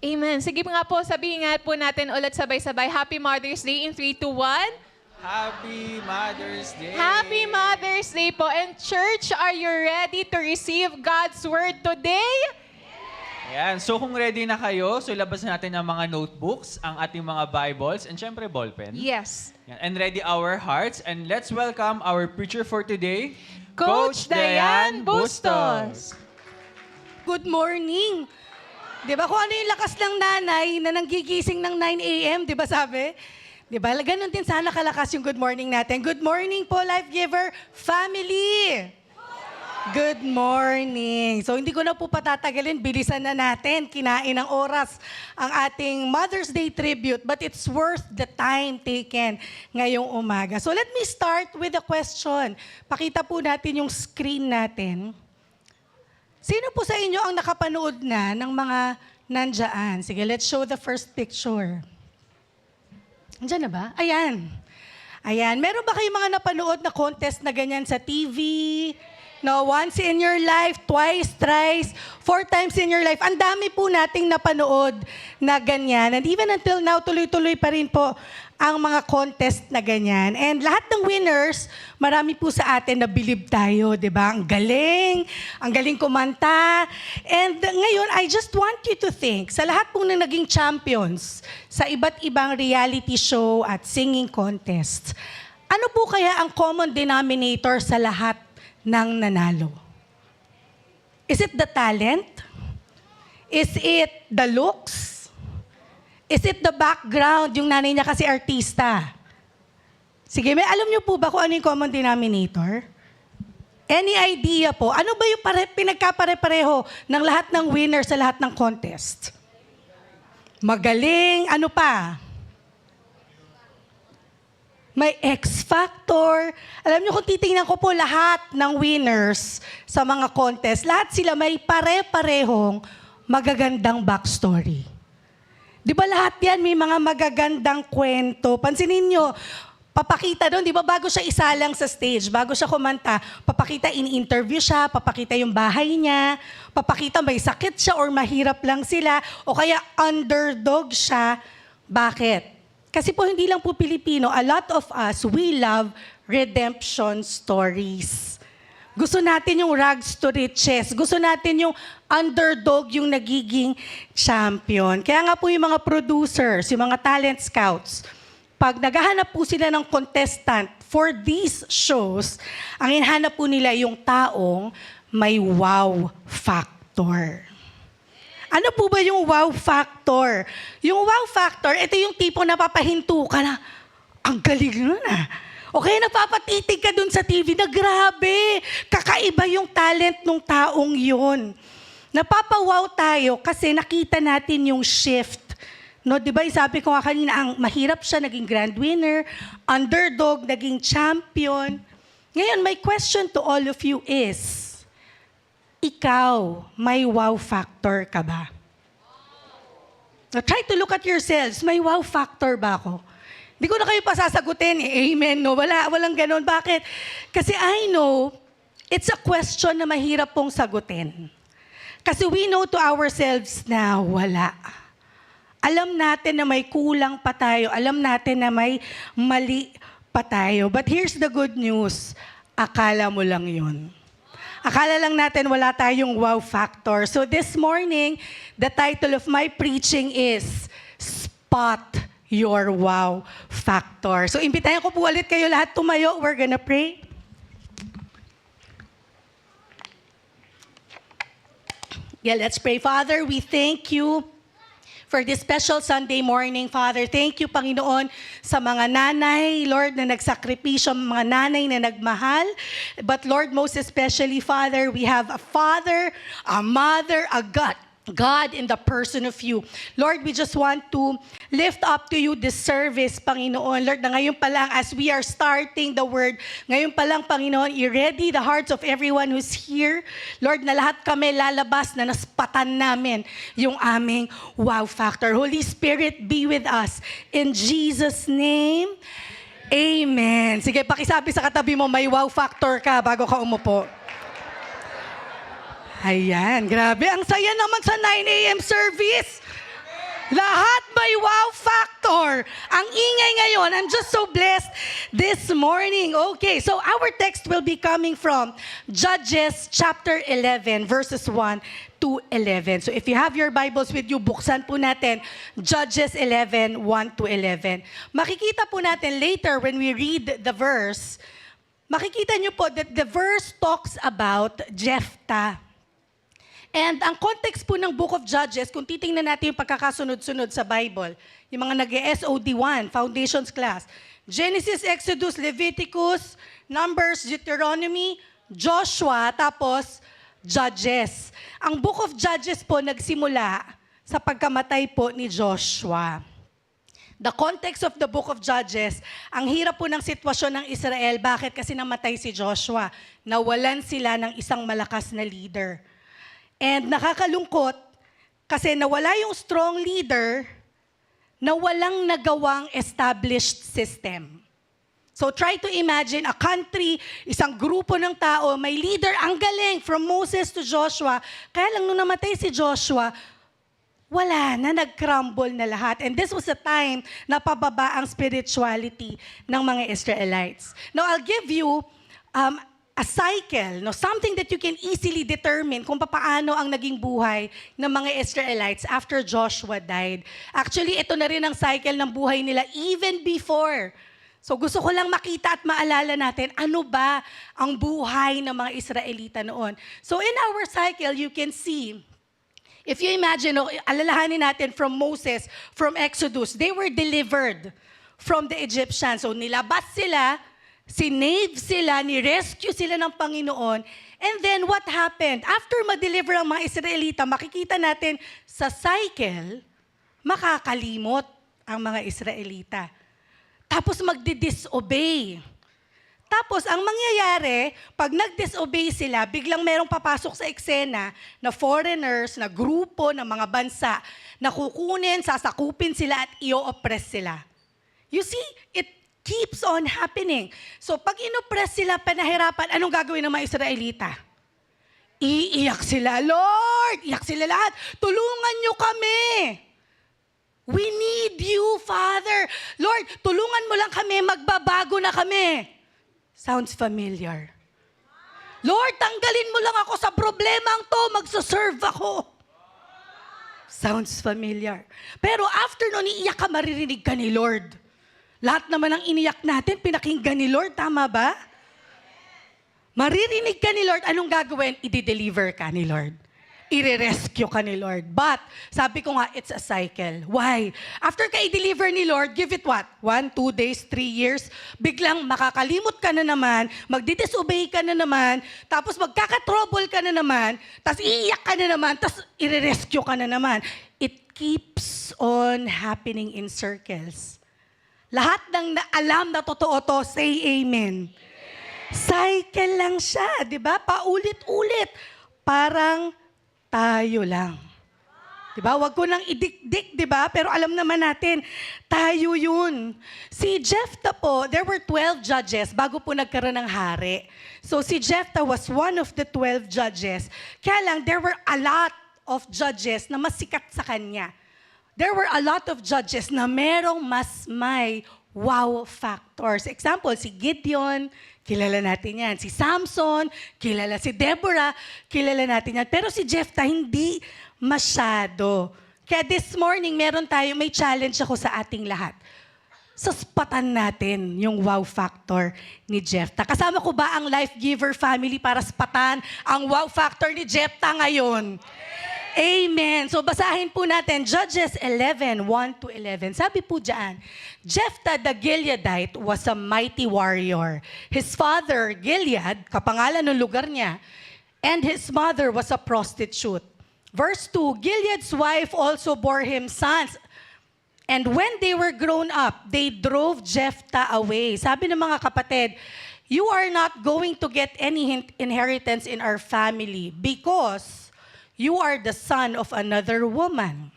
amen. Sige nga po, sabihin nga po natin ulit sabay-sabay, Happy Mother's Day in 3, 2, 1. Happy Mother's Day! Happy Mother's Day po. And church, are you ready to receive God's Word today? Ayan. So kung ready na kayo, so labas natin ang mga notebooks, ang ating mga Bibles, and syempre ballpen. Yes. Yan. And ready our hearts. And let's welcome our preacher for today, Coach Diane Bustos. Good morning! Di ba kung ano yung lakas ng nanay na nanggigising ng 9 a.m., di ba sabi? Di ba? Ganun din sana kalakas yung good morning natin. Good morning po, Life Giver family! Good morning! So hindi ko na po patatagalin, bilisan na natin, kinain ng oras ang ating Mother's Day tribute, but it's worth the time taken ngayong umaga. So let me start with a question. Pakita po natin yung screen natin. Sino po sa inyo ang nakapanood na ng mga nandyan? Sige, let's show the first picture. Andiyan na ba? Ayan. Ayan. Meron ba kayong mga napanood na contest na ganyan sa TV? No, once in your life, twice, thrice, 4 times in your life. Ang dami po nating napanood na ganyan. And even until now, tuloy-tuloy pa rin po ang mga contest na ganyan. And lahat ng winners, marami po sa atin na believe tayo, di ba? Ang galing kumanta. And ngayon, I just want you to think, sa lahat po na naging champions sa iba't ibang reality show at singing contest, ano po kaya ang common denominator sa lahat ng nanalo? Is it the talent? Is it the looks? Is it the background? Yung nanay niya kasi artista. Sige, may alam niyo po ba kung ano yung common denominator? Any idea po? Ano ba yung pinagkapare-pareho ng lahat ng winners sa lahat ng contest? Magaling, ano pa? May X factor. Alam niyo kung titingnan ko po lahat ng winners sa mga contest, lahat sila may pare-parehong magagandang backstory. Di ba lahat yan may mga magagandang kwento? Pansinin nyo, papakita doon, di ba bago siya isalang sa stage, bago siya kumanta, papakita in-interview siya, papakita yung bahay niya, papakita may sakit siya or mahirap lang sila, o kaya underdog siya. Bakit? Kasi po hindi lang po Pilipino, a lot of us, we love redemption stories. Gusto natin yung rags to riches. Gusto natin yung underdog yung nagiging champion. Kaya nga po yung mga producers, yung mga talent scouts, pag naghahanap po sila ng contestant for these shows, ang hinahanap po nila yung taong may wow factor. Ano po ba yung wow factor? Yung wow factor, ito yung tipo na papahinto ka na, Ang galing nun ah. Okay, napapatitig ka dun sa TV na grabe, kakaiba yung talent ng taong yun. Napapawaw tayo kasi nakita natin yung shift. No, 'di ba? Sabi ko nga kanina, ang mahirap siya naging grand winner, underdog naging champion. Ngayon, my question to all of you is, ikaw, may wow factor ka ba? Now, try to look at yourselves. May wow factor ba ako? Hindi ko na kayo pasasagutin. Amen. No? Walang ganon. Bakit? Kasi I know, it's a question na mahirap pong sagutin. Kasi we know to ourselves na wala. Alam natin na may kulang pa tayo. Alam natin na may mali pa tayo. But here's the good news. Akala mo lang yun. Akala lang natin wala tayong wow factor. So this morning, the title of my preaching is Spot Your Wow Factor. So imbitahin ko po ulit kayo lahat tumayo. We're gonna pray. Yeah, let's pray. Father, we thank you for this special Sunday morning, Father. Thank you, Panginoon, sa mga nanay, Lord, na nagsakripisyo, mga nanay na nagmahal. But Lord, most especially, Father, we have a father, a mother, a God in the person of you. Lord, we just want to lift up to you this service, Panginoon. Lord, na ngayon pa lang, as we are starting the word, ngayon pa lang, Panginoon, i-ready the hearts of everyone who's here. Lord, na lahat kami lalabas na naspatan namin yung aming wow factor. Holy Spirit, be with us. In Jesus' name, amen. Sige, pakisabi sa katabi mo, may wow factor ka bago ka umupo. Ayan, grabe. Ang saya naman sa 9 a.m. service. Lahat may wow factor. Ang ingay ngayon. I'm just so blessed this morning. Okay, so our text will be coming from Judges chapter 11, verses 1 to 11. So if you have your Bibles with you, buksan po natin Judges 11, 1 to 11. Makikita po natin later when we read the verse, makikita nyo po that the verse talks about Jephthah. And ang context po ng Book of Judges, kung titingnan natin yung pagkakasunod-sunod sa Bible, yung mga nag-SOD1, Foundations Class, Genesis, Exodus, Leviticus, Numbers, Deuteronomy, Joshua, tapos Judges. Ang Book of Judges po nagsimula sa pagkamatay po ni Joshua. The context of the Book of Judges, ang hirap po ng sitwasyon ng Israel. Bakit? Kasi namatay si Joshua. Nawalan sila ng isang malakas na leader. And nakakalungkot, kasi nawala yung strong leader na walang nagawang established system. So try to imagine a country, isang grupo ng tao, may leader, ang galing, from Moses to Joshua. Kaya lang nung namatay si Joshua, wala na, nag-crumble na lahat. And this was a time na pababa ang spirituality ng mga Israelites. Now I'll give you a cycle, no, something that you can easily determine kung paano ang naging buhay ng mga Israelites after Joshua died. Actually, ito na rin ang cycle ng buhay nila even before. So gusto ko lang makita at maalala natin, ano ba ang buhay ng mga Israelita noon. So in our cycle, you can see, if you imagine, alalahanin natin from Moses, from Exodus, they were delivered from the Egyptians. So nilabas sila, sinave sila, ni-rescue sila ng Panginoon. And then what happened? After ma-deliver ang mga Israelita, makikita natin sa cycle, makakalimot ang mga Israelita. Tapos magdi-disobey. Tapos ang mangyayari, pag nag-disobey sila, biglang merong papasok sa eksena na foreigners, na grupo ng mga bansa, na kukunin, sasakupin sila at i-oppress sila. You see, it keeps on happening. So pag inoppress sila, panahirapan, anong gagawin ng mga Israelita? Iiyak sila, Lord! Iyak sila lahat. Tulungan nyo kami! We need you, Father. Lord, tulungan mo lang kami, magbabago na kami. Sounds familiar. Lord, tanggalin mo lang ako sa problemang to, magsaserve ako. Sounds familiar. Pero after nun, iiyak ka, maririnig ka ni Lord. Lahat naman ang iniyak natin, pinakinggan ni Lord, tama ba? Maririnig ka ni Lord, anong gagawin? I-deliver ka ni Lord. ire-rescue ka ni Lord. But, sabi ko nga, it's a cycle. Why? After ka i-deliver ni Lord, give it what? 1, 2 days, 3 years, biglang makakalimot ka na naman, magdi-disobey ka na naman, tapos magkaka-trouble ka na naman, tapos iiyak ka na naman, tapos ire-rescue ka na naman. It keeps on happening in circles. Lahat ng alam na totoo to, say amen. Cycle lang siya, di ba? Paulit-ulit. Parang tayo lang. Diba? Wag ko nang idikdik, diba? Pero alam naman natin, tayo yun. Si Jephthah po, there were 12 judges bago po nagkaroon ng hari. So si Jephthah was one of the 12 judges. Kaya lang, there were a lot of judges na mas sikat sa kanya. There were a lot of judges na merong mas may wow factors. Example, si Gideon, kilala natin yan. Si Samson, kilala si Deborah, kilala natin yan. Pero si Jephthah, hindi masyado. Kaya this morning, may challenge ako sa ating lahat. Saspatan natin yung wow factor ni Jephthah. Kasama ko ba ang Life Giver family para spatan ang wow factor ni Jephthah ngayon? Amen. So basahin po natin, Judges 11, 1-11. Sabi po dyan, Jephthah the Gileadite was a mighty warrior. His father, Gilead, kapangalan ng lugar niya, and his mother was a prostitute. Verse 2, Gilead's wife also bore him sons. And when they were grown up, they drove Jephthah away. Sabi ng mga kapatid, you are not going to get any inheritance in our family because you are the son of another woman.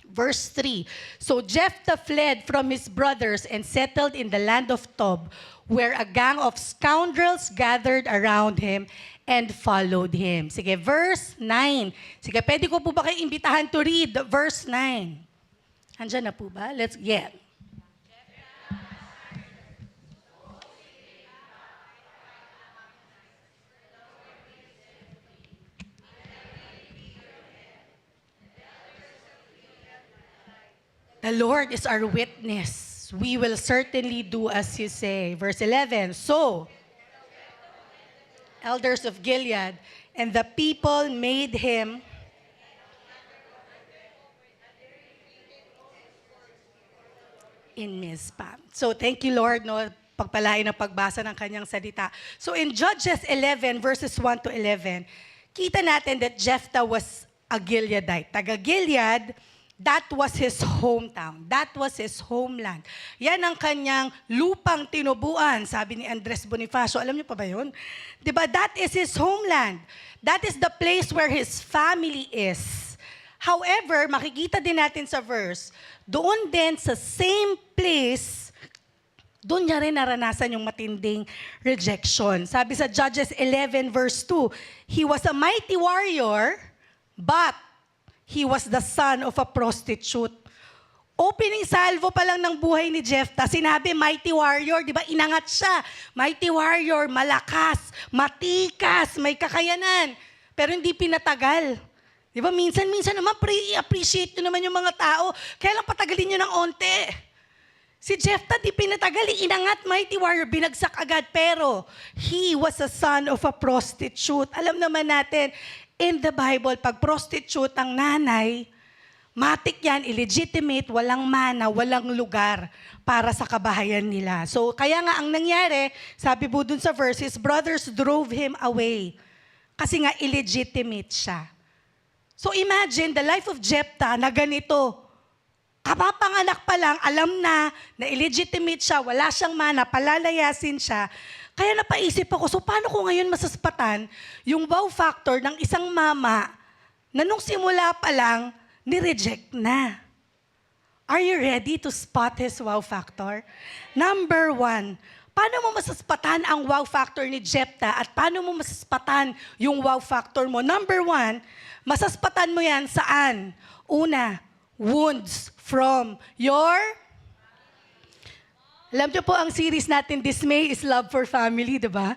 Verse 3, so Jephthah fled from his brothers and settled in the land of Tob, where a gang of scoundrels gathered around him and followed him. Sige, verse 9. Sige, pwede ko po ba kayo imbitahan to read verse 9? Andyan na po ba? Let's get. The Lord is our witness. We will certainly do as you say. Verse 11, so, elders of Gilead, and the people made him in Mizpah. So, thank you, Lord, no, pagpalain ang pagbasa ng kanyang salita. So, in Judges 11, verses 1-11, kita natin that Jephthah was a Gileadite. Taga-Gilead, that was his hometown. That was his homeland. Yan ang kanyang lupang tinubuan, sabi ni Andres Bonifacio. Alam niyo pa ba yun? Diba? That is his homeland. That is the place where his family is. However, makikita din natin sa verse, doon din sa same place, doon niya rin naranasan yung matinding rejection. Sabi sa Judges 11 verse 2, he was a mighty warrior, but he was the son of a prostitute. Opening salvo pa lang ng buhay ni Jephthah, sinabi mighty warrior, di ba? Inangat siya. Mighty warrior, malakas, matikas, may kakayanan. Pero hindi pinatagal. Di ba? Minsan naman, appreciate nyo naman yung mga tao. Kaya lang patagalin nyo ng onte. Si Jephthah di pinatagal, inangat, mighty warrior, binagsak agad. Pero he was a son of a prostitute. Alam naman natin, in the Bible, pag prostitute ang nanay, matik yan, illegitimate, walang mana, walang lugar para sa kabahayan nila. So, kaya nga ang nangyari, sabi po dun sa verse, his brothers drove him away. Kasi nga illegitimate siya. So, imagine the life of Jephthah na ganito. Kapapanganak pa lang, alam na illegitimate siya, wala siyang mana, palalayasin siya. Kaya napaisip ako, so paano ko ngayon masaspatan yung wow factor ng isang mama na nung simula pa lang, ni-reject na? Are you ready to spot his wow factor? Number 1, paano mo masaspatan ang wow factor ni Jephthah at paano mo masaspatan yung wow factor mo? Number 1, masaspatan mo yan saan? Una, wounds from your... Alam niyo po ang series natin, Dismay is Love for Family, di ba?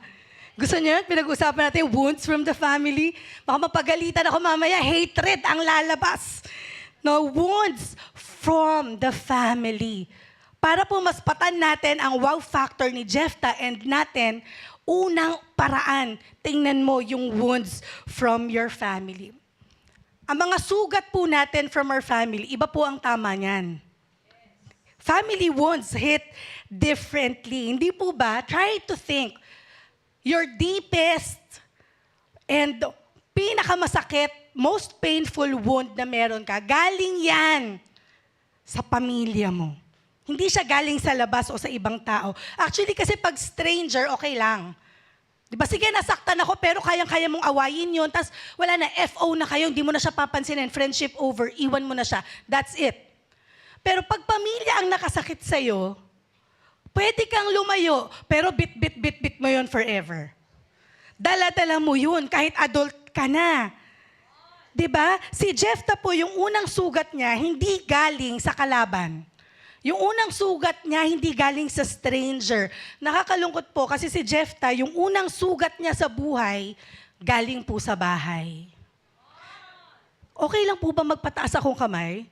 Gusto niyo yun? Pinag-usapan natin, wounds from the family. Baka mapagalitan ako mamaya, hatred ang lalabas. No, wounds from the family. Para po maspatan natin ang wow factor ni Jephthah and natin, unang paraan, tingnan mo yung wounds from your family. ang mga sugat po natin from our family, iba po ang tama niyan. Family wounds hit differently. Hindi po ba? Try to think. Your deepest and pinakamasakit, most painful wound na meron ka, galing yan sa pamilya mo. Hindi siya galing sa labas o sa ibang tao. Actually, kasi pag stranger, okay lang. Di ba? Sige, nasaktan ako, pero kayang-kaya mong awayin yun. Tapos wala na, FO na kayo, hindi mo na siya papansinin. Friendship over, iwan mo na siya. That's it. Pero pag pamilya ang nakasakit sa'yo, pwede kang lumayo, pero bit mo yun forever. Dala-dala mo yun, kahit adult ka na. Diba? Si Jephthah po, yung unang sugat niya, hindi galing sa kalaban. Yung unang sugat niya, hindi galing sa stranger. Nakakalungkot po, kasi si Jephthah, yung unang sugat niya sa buhay, galing po sa bahay. Okay lang po ba magpataas akong kamay?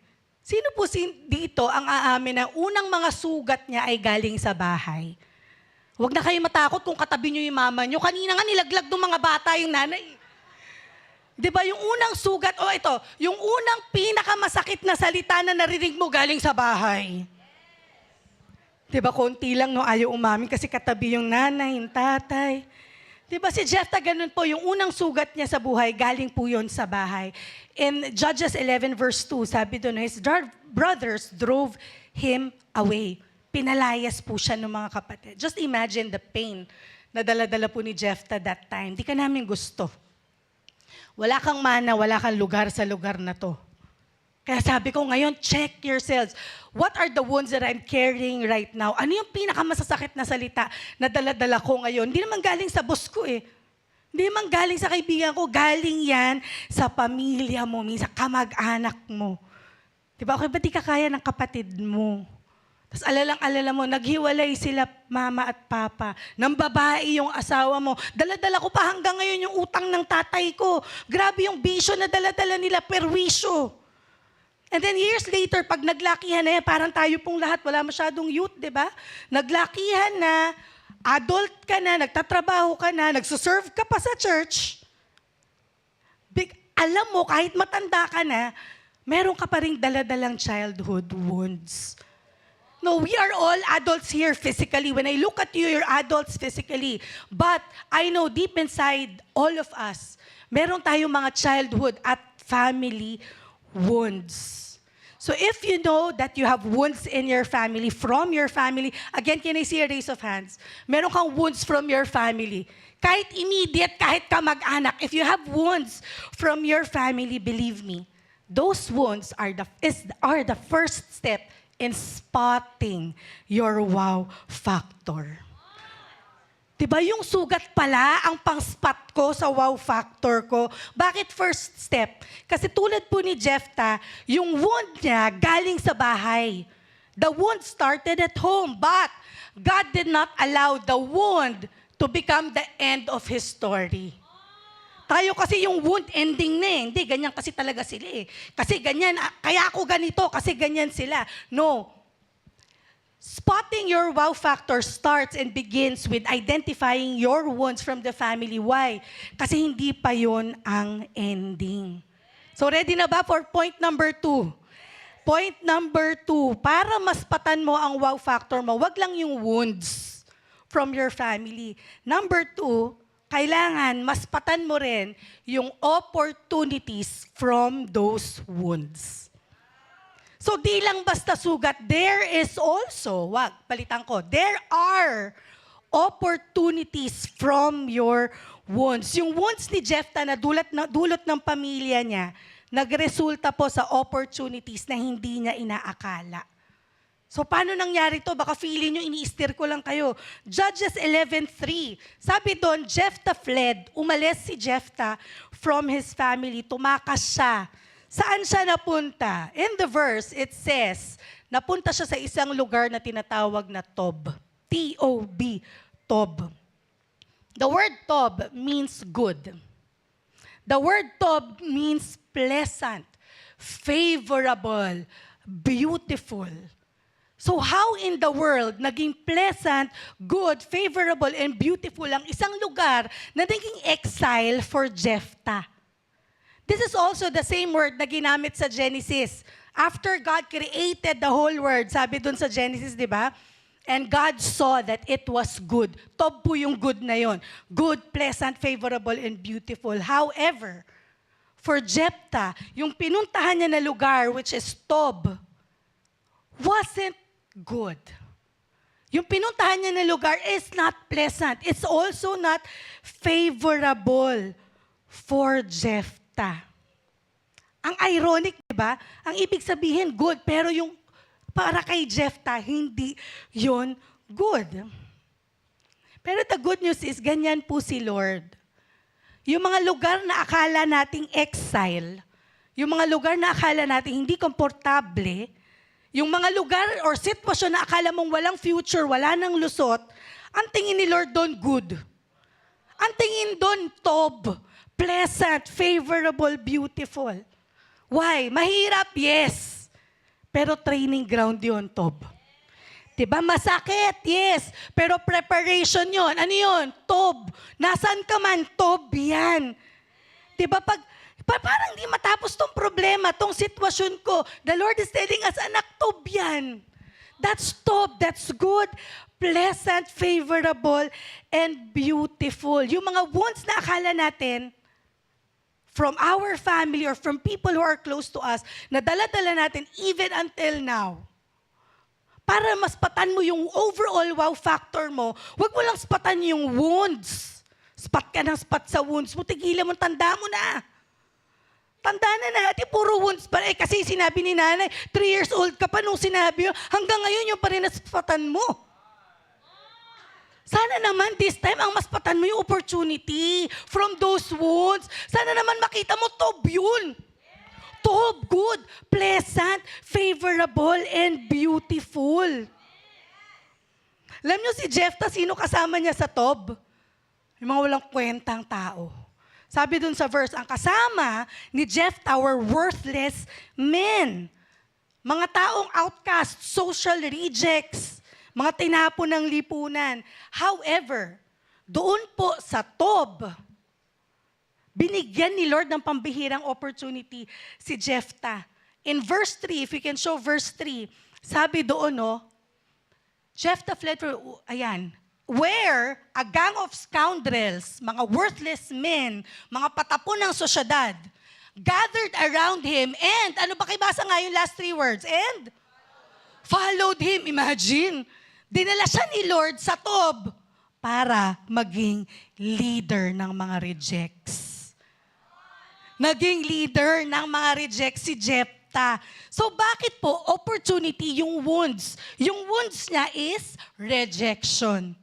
Sino po dito ang aamin na unang mga sugat niya ay galing sa bahay? Huwag na kayo matakot kung katabi niyo yung mama niyo. Kanina nga nilaglag ng mga bata yung nanay. Di ba yung unang sugat, ito, yung unang pinakamasakit na salita na narinig mo galing sa bahay. Di ba konti lang no, ayaw umamin kasi katabi yung nanay, yung tatay. Di ba si Jephthah ganun po, yung unang sugat niya sa buhay, galing po yun sa bahay. In Judges 11 verse 2, sabi doon, his brothers drove him away. Pinalayas po siya ng mga kapatid. Just imagine the pain na dala-dala po ni Jephthah that time. Di ka namin gusto. Wala kang mana, wala kang lugar sa lugar na to. Kaya sabi ko ngayon, check yourselves. What are the wounds that I'm carrying right now? Ano yung pinakamasasakit na salita na dala-dala ko ngayon? Hindi naman galing sa boss ko eh. Hindi naman galing sa kaibigan ko. Galing yan sa pamilya mo, minsan kamag-anak mo. Diba? Okay, ba't di ka kaya ng kapatid mo? Tapos alalang-alala mo, naghiwalay sila mama at papa. Nang babae yung asawa mo. Dala-dala ko pa hanggang ngayon yung utang ng tatay ko. Grabe yung bisyo na dala-dala nila, perwisyo. And then years later, pag naglakihan na yan, parang tayo pong lahat, wala masyadong youth, di ba? Naglakihan na, adult ka na, nagtatrabaho ka na, nagsuserve ka pa sa church. Alam mo, kahit matanda ka na, meron ka pa ring daladalang childhood wounds. No, we are all adults here physically. When I look at you, you're adults physically. But I know deep inside all of us, meron tayong mga childhood at family wounds. So if you know that you have wounds in your family, from your family, again, can I see a raise of hands? Meron kang wounds from your family. Kahit immediate, kahit kamag-anak, if you have wounds from your family, believe me, those wounds are the first step in spotting your wow factor. Diba yung sugat pala ang pang-spot ko sa wow factor ko? Bakit first step? Kasi tulad po ni Jephthah, yung wound niya galing sa bahay. The wound started at home, but God did not allow the wound to become the end of his story. Tayo kasi yung wound ending na eh. Hindi, ganyan kasi talaga sila eh. Kasi ganyan, kaya ako ganito, kasi ganyan sila. No. Spotting your wow factor starts and begins with identifying your wounds from the family. Why? Kasi hindi pa yon ang ending. So ready na ba for point number 2? Point number 2, para maspatan mo ang wow factor mo, wag lang yung wounds from your family. Number 2, kailangan maspatan mo rin yung opportunities from those wounds. So di lang basta sugat, there is also, there are opportunities from your wounds. Yung wounds ni Jephthah na dulot ng pamilya niya, nagresulta po sa opportunities na hindi niya inaakala. So paano nangyari to? Baka feeling nyo, ini-steer ko lang kayo. Judges 11:3. Sabi doon, Jephthah fled. Umalis si Jephthah from his family. Tumakas siya. Saan siya napunta? In the verse, it says, napunta siya sa isang lugar na tinatawag na Tob. T-O-B. Tob. The word Tob means good. The word Tob means pleasant, favorable, beautiful. So how in the world naging pleasant, good, favorable, and beautiful ang isang lugar na naging exile for Jephthah? This is also the same word na ginamit sa Genesis. After God created the whole world, sabi dun sa Genesis, di ba? And God saw that it was good. Tob po yung good na yon. Good, pleasant, favorable, and beautiful. However, for Jephthah, yung pinuntahan niya na lugar, which is Tob, wasn't good. Yung pinuntahan niya na lugar is not pleasant. It's also not favorable for Jephthah. Ang ironic, di ba? Ang ibig sabihin, good, pero yung para kay Jephthah, hindi yon good. Pero the good news is, ganyan po si Lord. Yung mga lugar na akala nating exile, yung mga lugar na akala nating hindi komportable, yung mga lugar or sitwasyon na akala mong walang future, wala nang lusot, ang tingin ni Lord doon, good. Ang tingin doon, Tob, pleasant, favorable, beautiful. Why? Mahirap, yes. Pero training ground yun, Tob. Diba? Masakit, yes. Pero preparation yun. Ano yun? Tob. Nasaan ka man? Tob yan. Diba? Parang di matapos tong problema, tong sitwasyon ko. The Lord is telling us, anak, Tob yan. That's Tob. That's good, pleasant, favorable, and beautiful. Yung mga wounds na akala natin, from our family or from people who are close to us, na dala-dala natin even until now. Para mas patan mo yung overall wow factor mo, huwag mo lang spatan yung wounds. Spat ka ng spat sa wounds mo, tigilan mo, tanda mo na. Tanda na natin, puro wounds pa. Kasi sinabi ni nanay, 3 years old ka pa nung sinabi yun, hanggang ngayon yung pa rin naspatan mo. Sana naman this time ang maspatan mo yung opportunity from those wounds. Sana naman makita mo, Tob yun. Tob, good, pleasant, favorable, and beautiful. Alam niyo si Jephthah, sino kasama niya sa Tob? Yung mga walang kwentang tao. Sabi dun sa verse, ang kasama ni Jephthah were worthless men. Mga taong outcast, social rejects, mga tinapon ng lipunan. However, doon po sa Tob, binigyan ni Lord ng pambihirang opportunity si Jephthah. In verse 3, if you can show verse 3, sabi doon, Jephthah fled from, where a gang of scoundrels, mga worthless men, mga patapon ng sosyedad, gathered around him, and, ano ba basa nga yung last 3 words? And? Followed him. Imagine. Dinala siya ni Lord sa Tob para maging leader ng mga rejects. Naging leader ng mga rejects si Jephthah. So bakit po opportunity yung wounds? Yung wounds niya is rejection.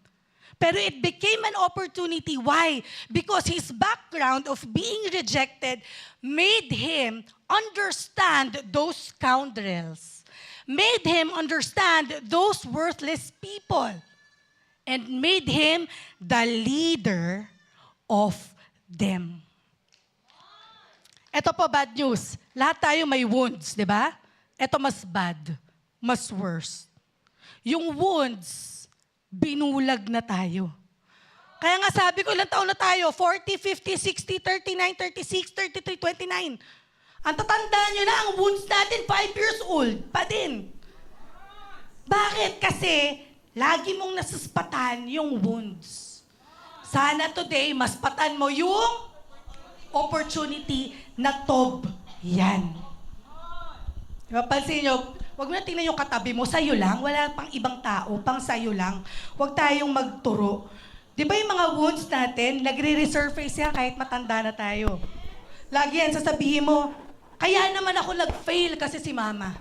Pero it became an opportunity. Why? Because his background of being rejected made him understand those scoundrels. Made him understand those worthless people. And made him the leader of them. Ito po bad news. Lahat tayo may wounds, di ba? Ito mas bad, mas worse. Yung wounds, binulag na tayo. Kaya nga sabi ko, ilang taon na tayo? 40, 50, 60, 39, 36, 33, 29. Ang tatandaan nyo na, ang wounds natin, 5 years old pa din. Bakit? Kasi, lagi mong nasuspatan yung wounds. Sana today, maspatan mo yung opportunity na Tob yan. Diba, pansin nyo, huwag mo na tingnan yung katabi mo, sa'yo lang, wala pang ibang tao, pang sa'yo lang. Huwag tayong magturo. Di ba yung mga wounds natin, nagre-resurface yan kahit matanda na tayo. Lagi yan, sasabihin mo, kaya naman ako nag-fail kasi si Mama.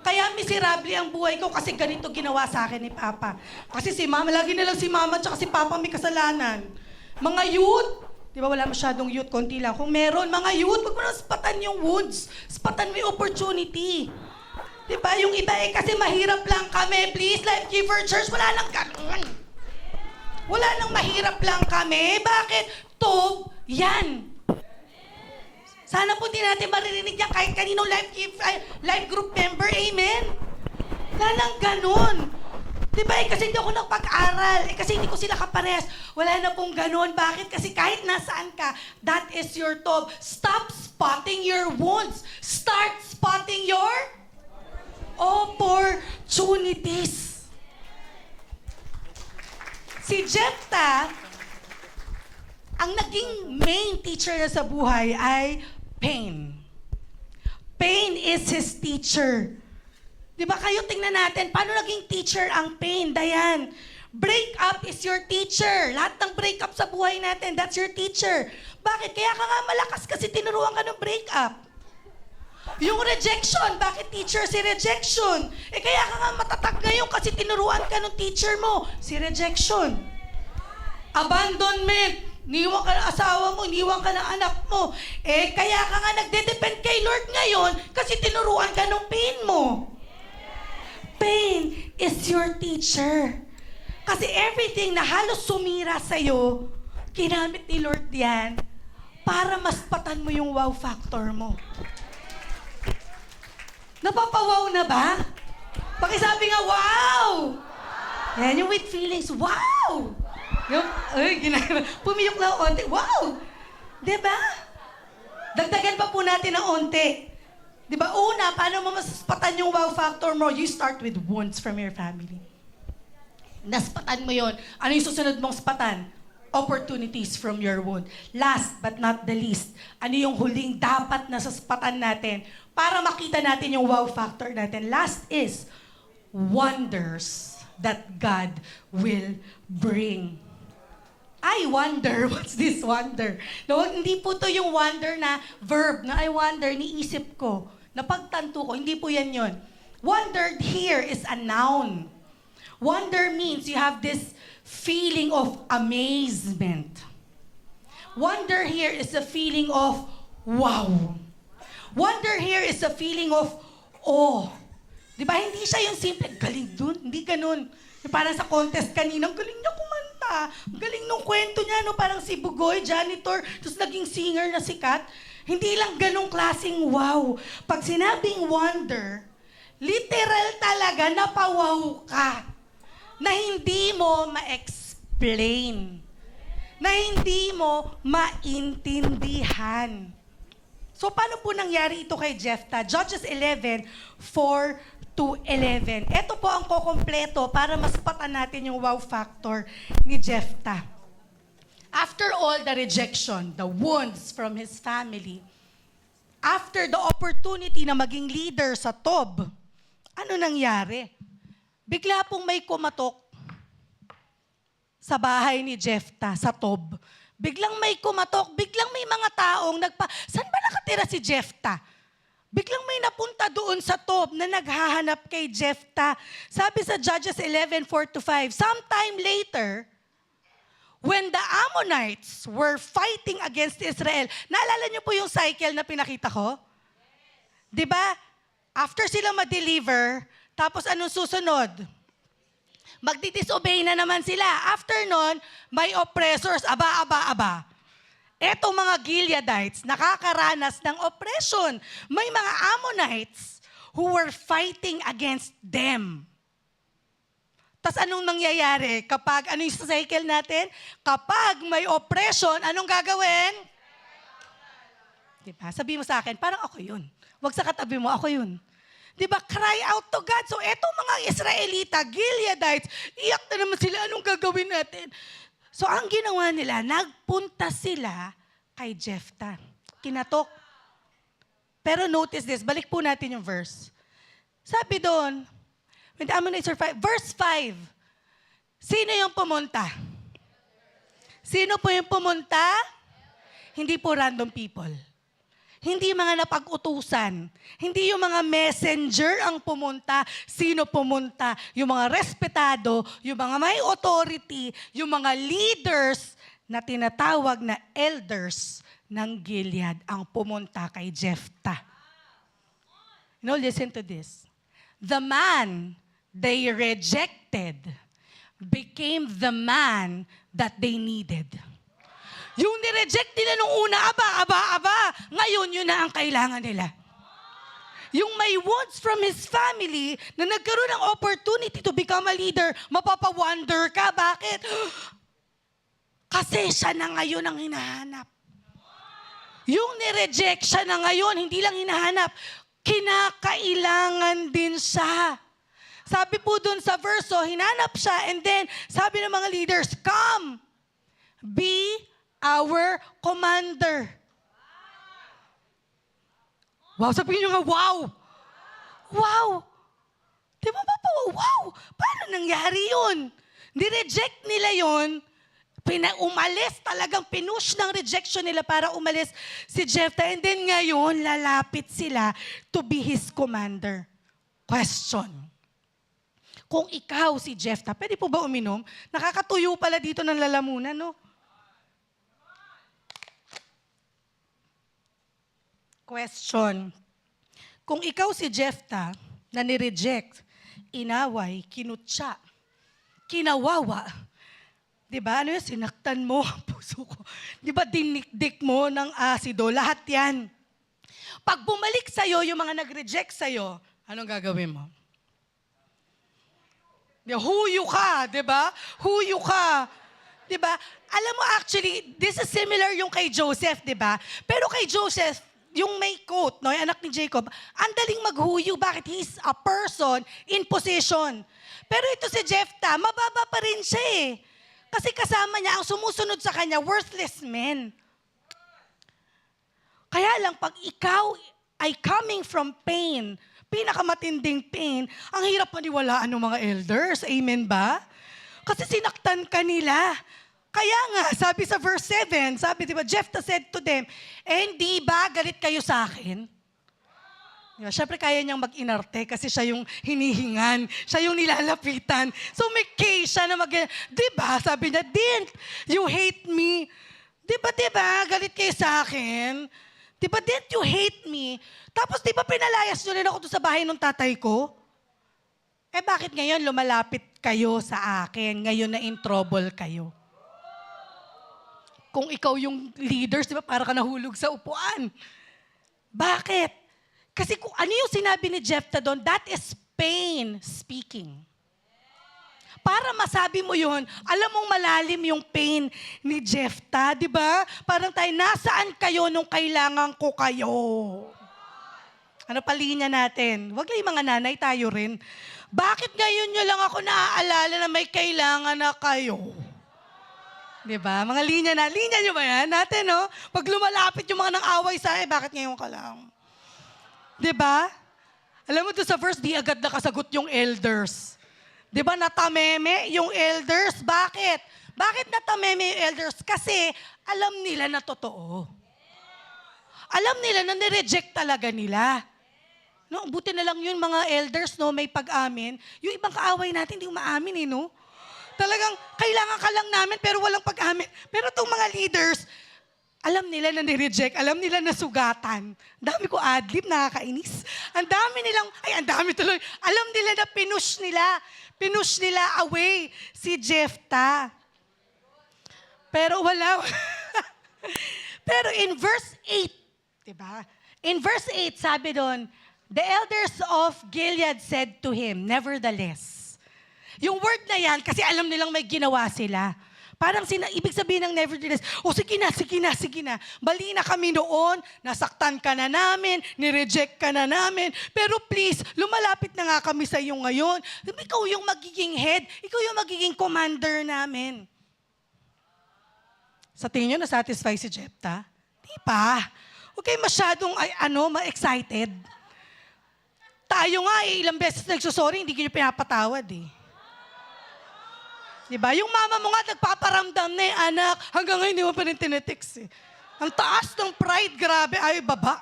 Kaya miserable ang buhay ko kasi ganito ginawa sa akin ni Papa. Kasi si Mama, lagi na lang si Mama at si Papa may kasalanan. Mga youth, di ba wala masyadong youth, konti lang. Kung meron, mga youth, huwag mo na spatan yung wounds. Spatan mo yung opportunity. Di ba? Yung iba kasi mahirap lang kami. Please, Life Giver Church, wala nang ganun. Wala nang mahirap lang kami. Bakit? Tob, yan. Sana po din natin maririnig yan kahit kaninong life group member. Amen? Wala nang ganun. Di ba? Kasi hindi ako nagpag-aral. Kasi hindi ko sila kapares. Wala na pong ganun. Bakit? Kasi kahit nasaan ka, that is your tob. Stop spotting your wounds. Start spotting your opportunities. Si Jephthah, ang naging main teacher na sa buhay ay pain. Pain is his teacher. Di ba kayo, tingnan natin, paano naging teacher ang pain, Dayan? Breakup is your teacher. Lahat ng breakup sa buhay natin, that's your teacher. Bakit? Kaya ka nga malakas kasi tinuruan ka ng breakup. Yung rejection, bakit teacher si rejection? Kaya ka nga matatag ngayon kasi tinuruan ka ng teacher mo, si rejection. Abandonment. Niwan ka ng asawa mo, niwan ka ng anak mo. Kaya ka nga nagde-depend kay Lord ngayon kasi tinuruan ka ng pain mo. Pain is your teacher. Kasi everything na halos sumira sa'yo, ginamit ni Lord yan para maspatan mo yung wow factor mo. Napapawaw na ba? Pakisabi nga, wow! Yan yung with feelings, wow! Yung, pumiyok lang onte. Wow! Diba? Dagdagan pa po natin ng onte. Diba? Una, paano mo masaspatan yung wow factor mo? You start with wounds from your family. Naspatan mo yon. Ano yung susunod mong spatan? Opportunities from your wound. Last but not the least, ano yung huling dapat na saspatan natin para makita natin yung wow factor natin? Last is wonders that God will bring. I wonder, what's this wonder? No, hindi po to yung wonder na verb, na I wonder, niisip ko, napagtanto ko, hindi po yan yun. Wonder here is a noun. Wonder means you have this feeling of amazement. Wonder here is a feeling of wow. Wonder here is a feeling of awe. Di ba, hindi siya yung simple, galing dun, hindi ganun. Parang sa contest kanina, galing niya kumanta. Galing nung kwento niya, no? Parang si Bugoy, janitor, tapos naging singer na sikat. Hindi lang ganong klaseng wow. Pag sinabing wonder, literal talaga napawaw ka. Na hindi mo ma-explain. Na hindi mo maintindihan. So, paano po nangyari ito kay Jephthah? Judges 11:4-11. Ito po ang kukumpleto para maspatan natin yung wow factor ni Jephthah. After all the rejection, the wounds from his family, after the opportunity na maging leader sa Tob, ano nangyari? Bigla pong may kumatok sa bahay ni Jephthah, sa Tob. Biglang may kumatok, biglang may mga taong saan ba nakatira si Jephthah? Biglang may napunta doon sa Tob na naghahanap kay Jephthah. Sabi sa Judges 11:4-5, sometime later, when the Ammonites were fighting against Israel, naalala niyo po yung cycle na pinakita ko? Diba? After sila ma-deliver, tapos anong susunod? Magdi-disobey na naman sila. After nun, may oppressors, aba. Etong mga Gileadites, nakakaranas ng oppression. May mga Ammonites who were fighting against them. Tas anong nangyayari? Ano yung cycle natin? Kapag may oppression, anong gagawin? Diba? Sabi mo sa akin, parang ako yun. Huwag sa katabi mo, ako yun. Diba? Cry out to God. So etong mga Israelita, Gileadites, iyak na naman sila, anong gagawin natin? So ang ginawa nila, nagpunta sila kay Jephthah. Kinatok. Pero notice this, balik po natin yung verse. Sabi doon, when the Ammonites were verse 5, sino yung pumunta? Sino po yung pumunta? Hindi po random people. Hindi mga napag-utusan. Hindi yung mga messenger ang pumunta. Sino pumunta? Yung mga respetado, yung mga may authority, yung mga leaders na tinatawag na elders ng Gilead ang pumunta kay Jephthah. You know, listen to this. The man they rejected became the man that they needed. Yung nireject nila nung una, aba. Ngayon, yun na ang kailangan nila. yung may wounds from his family na nagkaroon ng opportunity to become a leader, mapapawonder ka. Bakit? Kasi siya na ngayon ang hinahanap. Yung nireject siya na ngayon, hindi lang hinahanap, kinakailangan din siya. Sabi po dun sa verse, hinanap siya, and then sabi ng mga leaders, come, be our commander. Wow, sabihin nyo nga, wow! Wow! Di ba ba po, wow! Paano nangyari yun? Nireject nila yun, umalis, talagang pinush ng rejection nila para umalis si Jephthah. And then ngayon, lalapit sila to be his commander. Question. Kung ikaw si Jephthah, pwede po ba uminom? Nakakatuyo pala dito ng lalamunan, no? Question. Kung ikaw si Jephthah na nireject, inaway, kinutya, kinawawa, di ba? Ano yun? Sinaktan mo, puso ko. Di ba dinikdik mo ng asido? Lahat yan. Pag bumalik sa'yo, yung mga nag-reject sa'yo, anong gagawin mo? Huyo ka, di ba? Huyo ka. Di ba? Alam mo, actually, this is similar yung kay Joseph, di ba? Pero kay Joseph, yung may coat, no, yung anak ni Jacob, ang daling maghuyo. Bakit? He's a person in position. Pero ito si Jephthah, mababa pa rin siya eh. Kasi kasama niya, ang sumusunod sa kanya, worthless men. Kaya lang, pag ikaw ay coming from pain, pinakamatinding pain, ang hirap maniwalaan ng mga elders. Amen ba? Kasi sinaktan ka nila. Kaya nga, sabi sa verse 7, sabi, di ba, Jephthah said to them, hindi ba galit kayo sa akin? Diba? Siyempre kaya niyang mag-inarte kasi siya yung hinihingan, siya yung nilalapitan. So may case siya na di ba, sabi niya, didn't you hate me? Di ba, galit kayo sa akin? Di ba, didn't you hate me? Tapos di ba pinalayas niyo rin ako doon sa bahay ng tatay ko? Eh bakit ngayon lumalapit kayo sa akin, ngayon na in trouble kayo? Kung ikaw yung leaders, di ba, para ka nahulog sa upuan. Bakit? Kasi kung ano yung sinabi ni Jephthah doon, that is pain speaking. Para masabi mo yun, alam mong malalim yung pain ni Jephthah, di ba? Parang tayo, nasaan kayo nung kailangan ko kayo? Ano pa linya natin? Huwag lang yung mga nanay, tayo rin. Bakit ngayon nyo lang ako naaalala na may kailangan na kayo? Diba? Mga linya nyo ba yan? Natin, no? Pag lumalapit yung mga nang away sa akin, bakit ngayon ka lang? Diba? Alam mo doon sa verse, di agad nakasagot yung elders. Diba? Natameme yung elders. Bakit? Bakit natameme yung elders? Kasi alam nila na totoo. Alam nila na nireject talaga nila. No, buti na lang yun mga elders, no, may pag-amin. Yung ibang kaaway natin, hindi umaamin, no? Talagang kailangan ka lang namin pero walang pag-amin. Pero itong mga leaders, alam nila na nireject, alam nila na sugatan. Ang dami ko adlib, nakakainis. Ang dami nilang, ang dami tuloy. Alam nila na pinush nila away si Jephthah. Pero wala. Pero in verse 8, diba? In verse 8, sabi doon, the elders of Gilead said to him, nevertheless. Yung word na yan, kasi alam nilang may ginawa sila. Parang ibig sabihin ng nevertheless, sige na. Bali na kami noon, nasaktan ka na namin, nireject ka na namin, pero please, lumalapit na nga kami sa iyo ngayon. Ikaw yung magiging head, ikaw yung magiging commander namin. Sa tingin nyo, na-satisfy si Jephthah? Di pa. Huwag kayo masyadong ma-excited. Tayo nga, ilang beses nagsusorry, hindi kayo pinapatawad eh. Diba? Yung mama mo nga nagpaparamdam na anak, hanggang ngayon hindi mo pa rin tinitext eh. Ang taas ng pride, grabe, ay baba.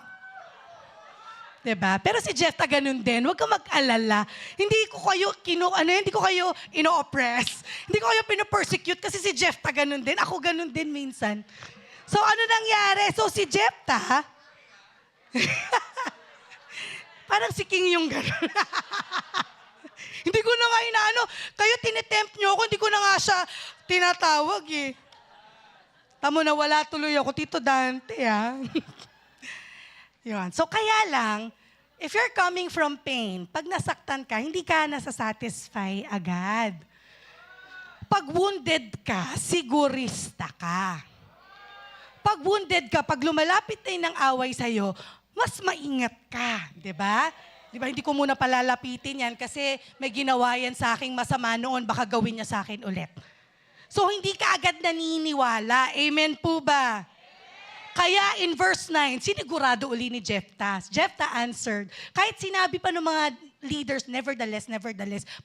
Diba? Pero si Jephthah ganun din, huwag kang mag-alala. Hindi ko kayo ino-oppress. Hindi ko kayo pino-persecute kasi si Jephthah ganun din. Ako ganun din minsan. So ano nangyari? So si Jephthah, parang si King yung ganun. Hindi ko na nga kayo tinitempt nyo ako, hindi ko na nga siya tinatawag eh. Tamo na wala tuloy ako, Tito Dante ah. Yun. So kaya lang, if you're coming from pain, pag nasaktan ka, hindi ka nasasatisfy agad. Pag wounded ka, sigurista ka. Pag wounded ka, pag lumalapit na ng away sa'yo, mas maingat ka, di ba? Di ba, hindi ko muna palalapitin yan kasi may ginawa yan sa aking masama noon, baka gawin niya sa akin ulit. So, hindi ka agad naniniwala. Amen po ba? Kaya in verse 9, sinigurado uli ni Jephthah. Jephthah answered, kahit sinabi pa ng mga leaders, nevertheless,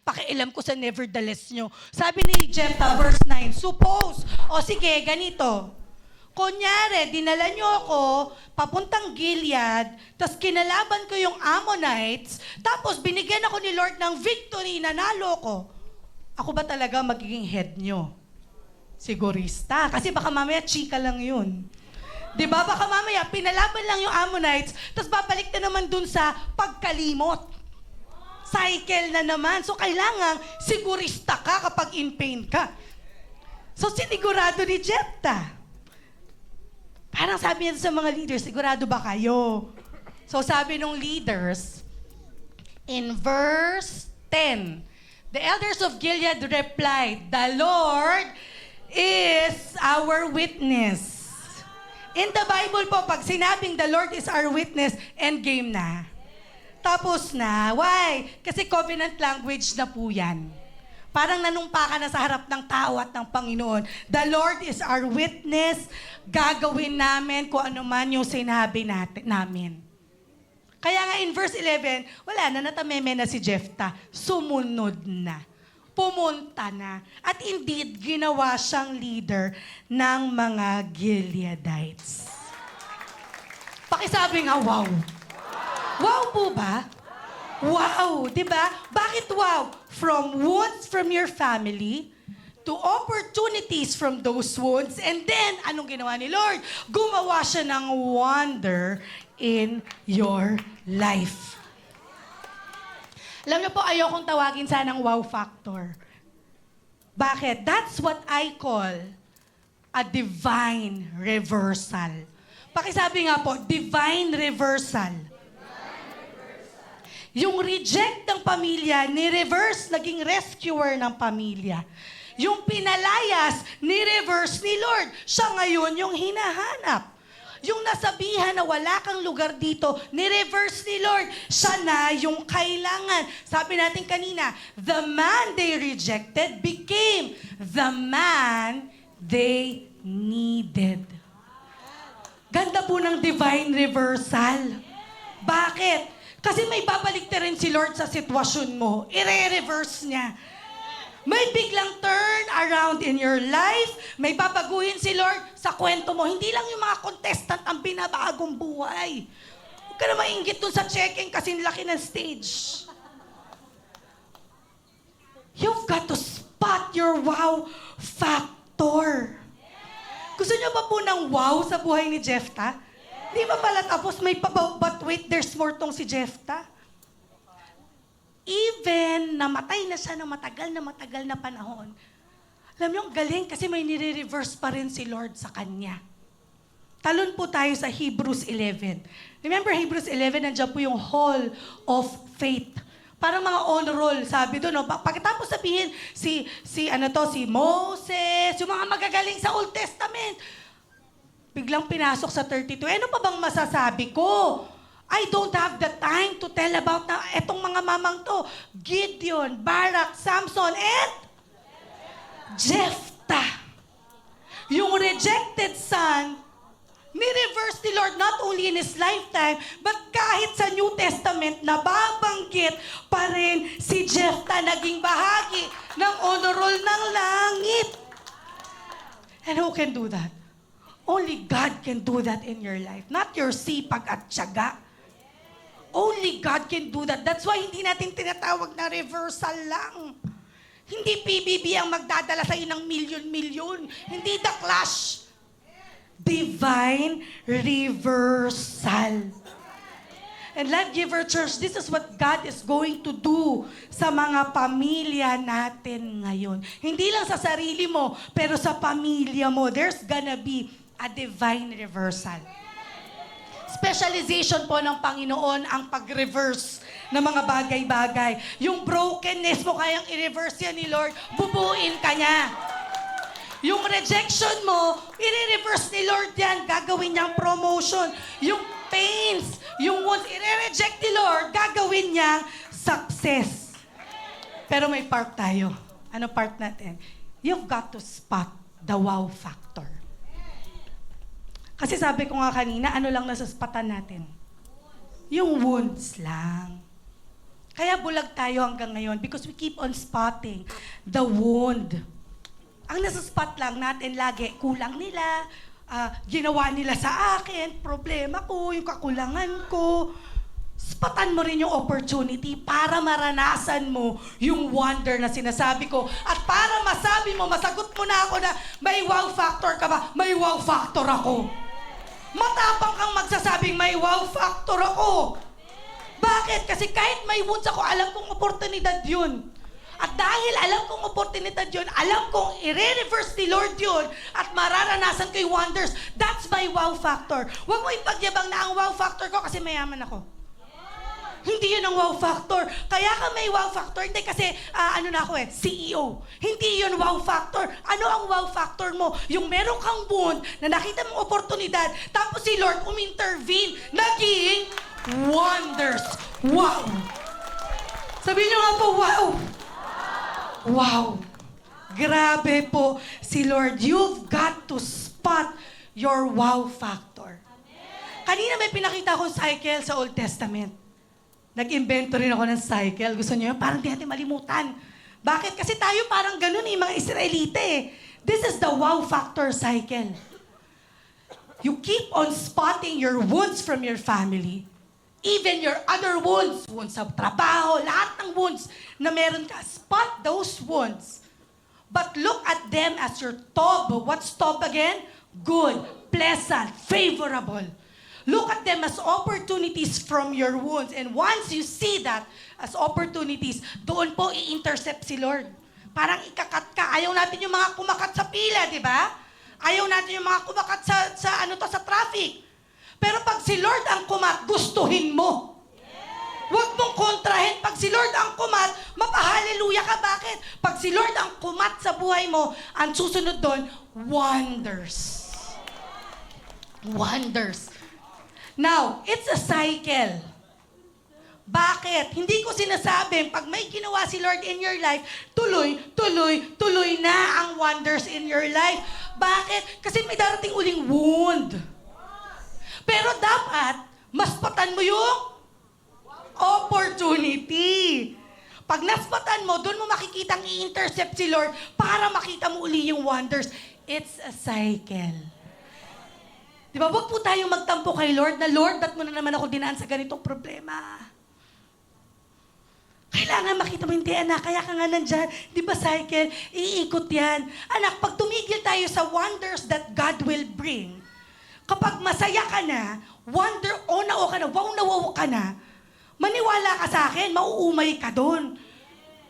pakialam ko sa nevertheless nyo. Sabi ni Jephthah, verse 9, suppose, o sige, ganito, kunyari, dinala nyo ako papuntang Gilead, tapos kinalaban ko yung Ammonites, tapos binigyan ako ni Lord ng victory, nanalo ko. Ako ba talaga magiging head nyo? Sigurista. Kasi baka mamaya chika lang yun. Diba? Baka mamaya pinalaban lang yung Ammonites, tapos babalik na naman dun sa pagkalimot. Cycle na naman. So kailangan sigurista ka kapag in pain ka. So sinigurado ni Jephthah. Parang sabi niya sa mga leaders, sigurado ba kayo? So sabi ng leaders, in verse 10, the elders of Gilead replied, the Lord is our witness. In the Bible po, pag sinabing the Lord is our witness, endgame na. Tapos na. Why? Kasi covenant language na po yan. Parang nanumpa ka na sa harap ng tao at ng Panginoon. The Lord is our witness. Gagawin namin kung ano man yung sinabi namin. Kaya nga in verse 11, wala na, natameme na si Jephthah. Sumunod na. Pumunta na. At indeed, ginawa siyang leader ng mga Gileadites. Pakisabi nga, wow. Wow po ba? Wow, di ba? Bakit wow? From wounds from your family to opportunities from those wounds. And then, anong ginawa ni Lord? Gumawa siya ng wonder in your life. Alam niyo po, ayokong tawagin sanang wow factor. Bakit? That's what I call a divine reversal. Pakisabi nga po, divine reversal. Yung reject ng pamilya, ni-reverse, naging rescuer ng pamilya. Yung pinalayas, ni-reverse ni Lord. Siya ngayon yung hinahanap. Yung nasabihan na wala kang lugar dito, ni-reverse ni Lord. Siya na yung kailangan. Sabi natin kanina, the man they rejected became the man they needed. Ganda po ng divine reversal. Bakit? Kasi may babalik na rin si Lord sa sitwasyon mo. I-reverse niya. May biglang turn around in your life. May babaguhin si Lord sa kwento mo. Hindi lang yung mga contestant ang binabagong buhay. Huwag ka na mainggit dun sa checking kasi laki ng stage. You've got to spot your wow factor. Gusto niyo ba po ng wow sa buhay ni Jephthah? Di ba pala tapos may but wait, there's more tong si Jephthah. Even namatay na siya ng matagal na panahon. Alam niyo, galing kasi may nire-reverse pa rin si Lord sa kanya. Talon po tayo sa Hebrews 11. Remember Hebrews 11, nandiyan po yung hall of faith. Parang mga on roll, sabi doon. No? Pagkatapos sabihin, si Moses, yung mga magagaling sa Old Testament, biglang pinasok sa 32. Ano pa bang masasabi ko? I don't have the time to tell about etong mga mamang to. Gideon, Barak, Samson, and Jephthah. Yung rejected son, ni-reverse ni Lord not only in his lifetime, but kahit sa New Testament, nababanggit pa rin si Jephthah naging bahagi ng honor roll ng langit. And who can do that? Only God can do that in your life. Not your sipag at tiyaga. Only God can do that. That's why hindi natin tinatawag na reversal lang. Hindi PBB ang magdadala sa'yo ng milyon-milyon. Hindi The Clash. Divine reversal. And Life Giver Church, this is what God is going to do sa mga pamilya natin ngayon. Hindi lang sa sarili mo, pero sa pamilya mo, there's gonna be a divine reversal. Specialization po ng Panginoon ang pag-reverse ng mga bagay-bagay. Yung brokenness mo, kayang i-reverse yan ni Lord, bubuin ka niya. Yung rejection mo, i-reverse ni Lord yan, gagawin niyang promotion. Yung pains, yung wounds, i-reject ni Lord, gagawin niyang success. Pero may part tayo. Ano part natin? You've got to spot the wow factor. Kasi sabi ko nga kanina, ano lang nasaspatan natin? Yung wounds lang. Kaya bulag tayo hanggang ngayon because we keep on spotting the wound. Ang nasaspot lang natin lagi, kulang nila, ginawa nila sa akin, problema ko, yung kakulangan ko. Spatan mo rin yung opportunity para maranasan mo yung wonder na sinasabi ko. At para masabi mo, masagot mo na ako na may wow factor ka ba? May wow factor ako. Matapang kang magsasabing may wow factor ako. Bakit? Kasi kahit may wounds ako, alam kong oportunidad yun. At dahil alam kong oportunidad yun, alam kong i-reverse ni Lord yun at mararanasan ko yung wonders. That's my wow factor. Huwag mo ipagyabang na ang wow factor ko kasi mayaman ako. Hindi yun ang wow factor. Kaya ka may wow factor, hindi kasi, CEO. Hindi yun wow factor. Ano ang wow factor mo? Yung meron kang wound na nakita mong oportunidad, tapos si Lord umintervene, naging wonders. Wow! Sabihin nyo nga po, wow! Wow! Grabe po si Lord. You've got to spot your wow factor. Kanina may pinakita akong cycle sa Old Testament. Nag-invento rin ako ng cycle. Gusto niyo yun? Parang di natin malimutan. Bakit? Kasi tayo parang ganun mga Israelite This is the wow factor cycle. You keep on spotting your wounds from your family. Even your other wounds. Wounds sa trabaho, lahat ng wounds na meron ka. Spot those wounds. But look at them as your tob. What's tob again? Good, pleasant, favorable. Look at them as opportunities from your wounds. And once you see that as opportunities, doon po i-intercept si Lord. Parang ikakat ka. Ayaw natin yung mga kumakat sa pila, di ba? Ayaw natin yung mga kumakat sa traffic. Pero pag si Lord ang kumat, gustuhin mo. Huwag mong kontrahin. Pag si Lord ang kumat, mapahaleluya ka. Bakit? Pag si Lord ang kumat sa buhay mo, ang susunod doon, wonders. Wonders. Now, it's a cycle. Bakit? Hindi ko sinasabing pag may ginawa si Lord in your life, tuloy na ang wonders in your life. Bakit? Kasi may darating uling wound. Pero dapat, maspatan mo yung opportunity. Pag naspatan mo, doon mo makikitang i-intercept si Lord para makita mo uli yung wonders. It's a cycle. Di ba, wag po tayong magtampo kay Lord na, Lord, ba't mo na naman ako dinaan sa ganitong problema? Kailangan makita mo, hindi anak, kaya ka nga nandyan. Di ba, cycle? Iikot yan. Anak, pag tumigil tayo sa wonders that God will bring, kapag masaya ka na, wow na wow ka na, maniwala ka sa akin, mauumay ka doon.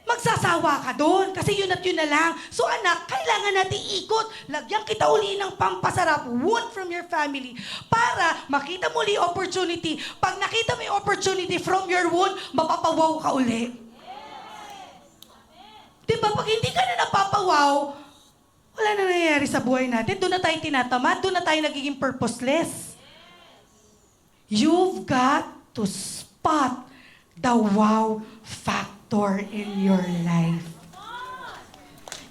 Magsasawa ka doon kasi yun at yun na lang. So anak, kailangan natin ikot. Lagyan kita uli ng pampasarap, wound from your family, para makita mo uli opportunity. Pag nakita mo yung opportunity from your wound, mapapawaw ka uli. Diba, pag hindi ka na napapawaw, wala na nangyayari sa buhay natin. Doon na tayo tinatamad, doon na tayo nagiging purposeless. You've got to spot the wow factor in your life.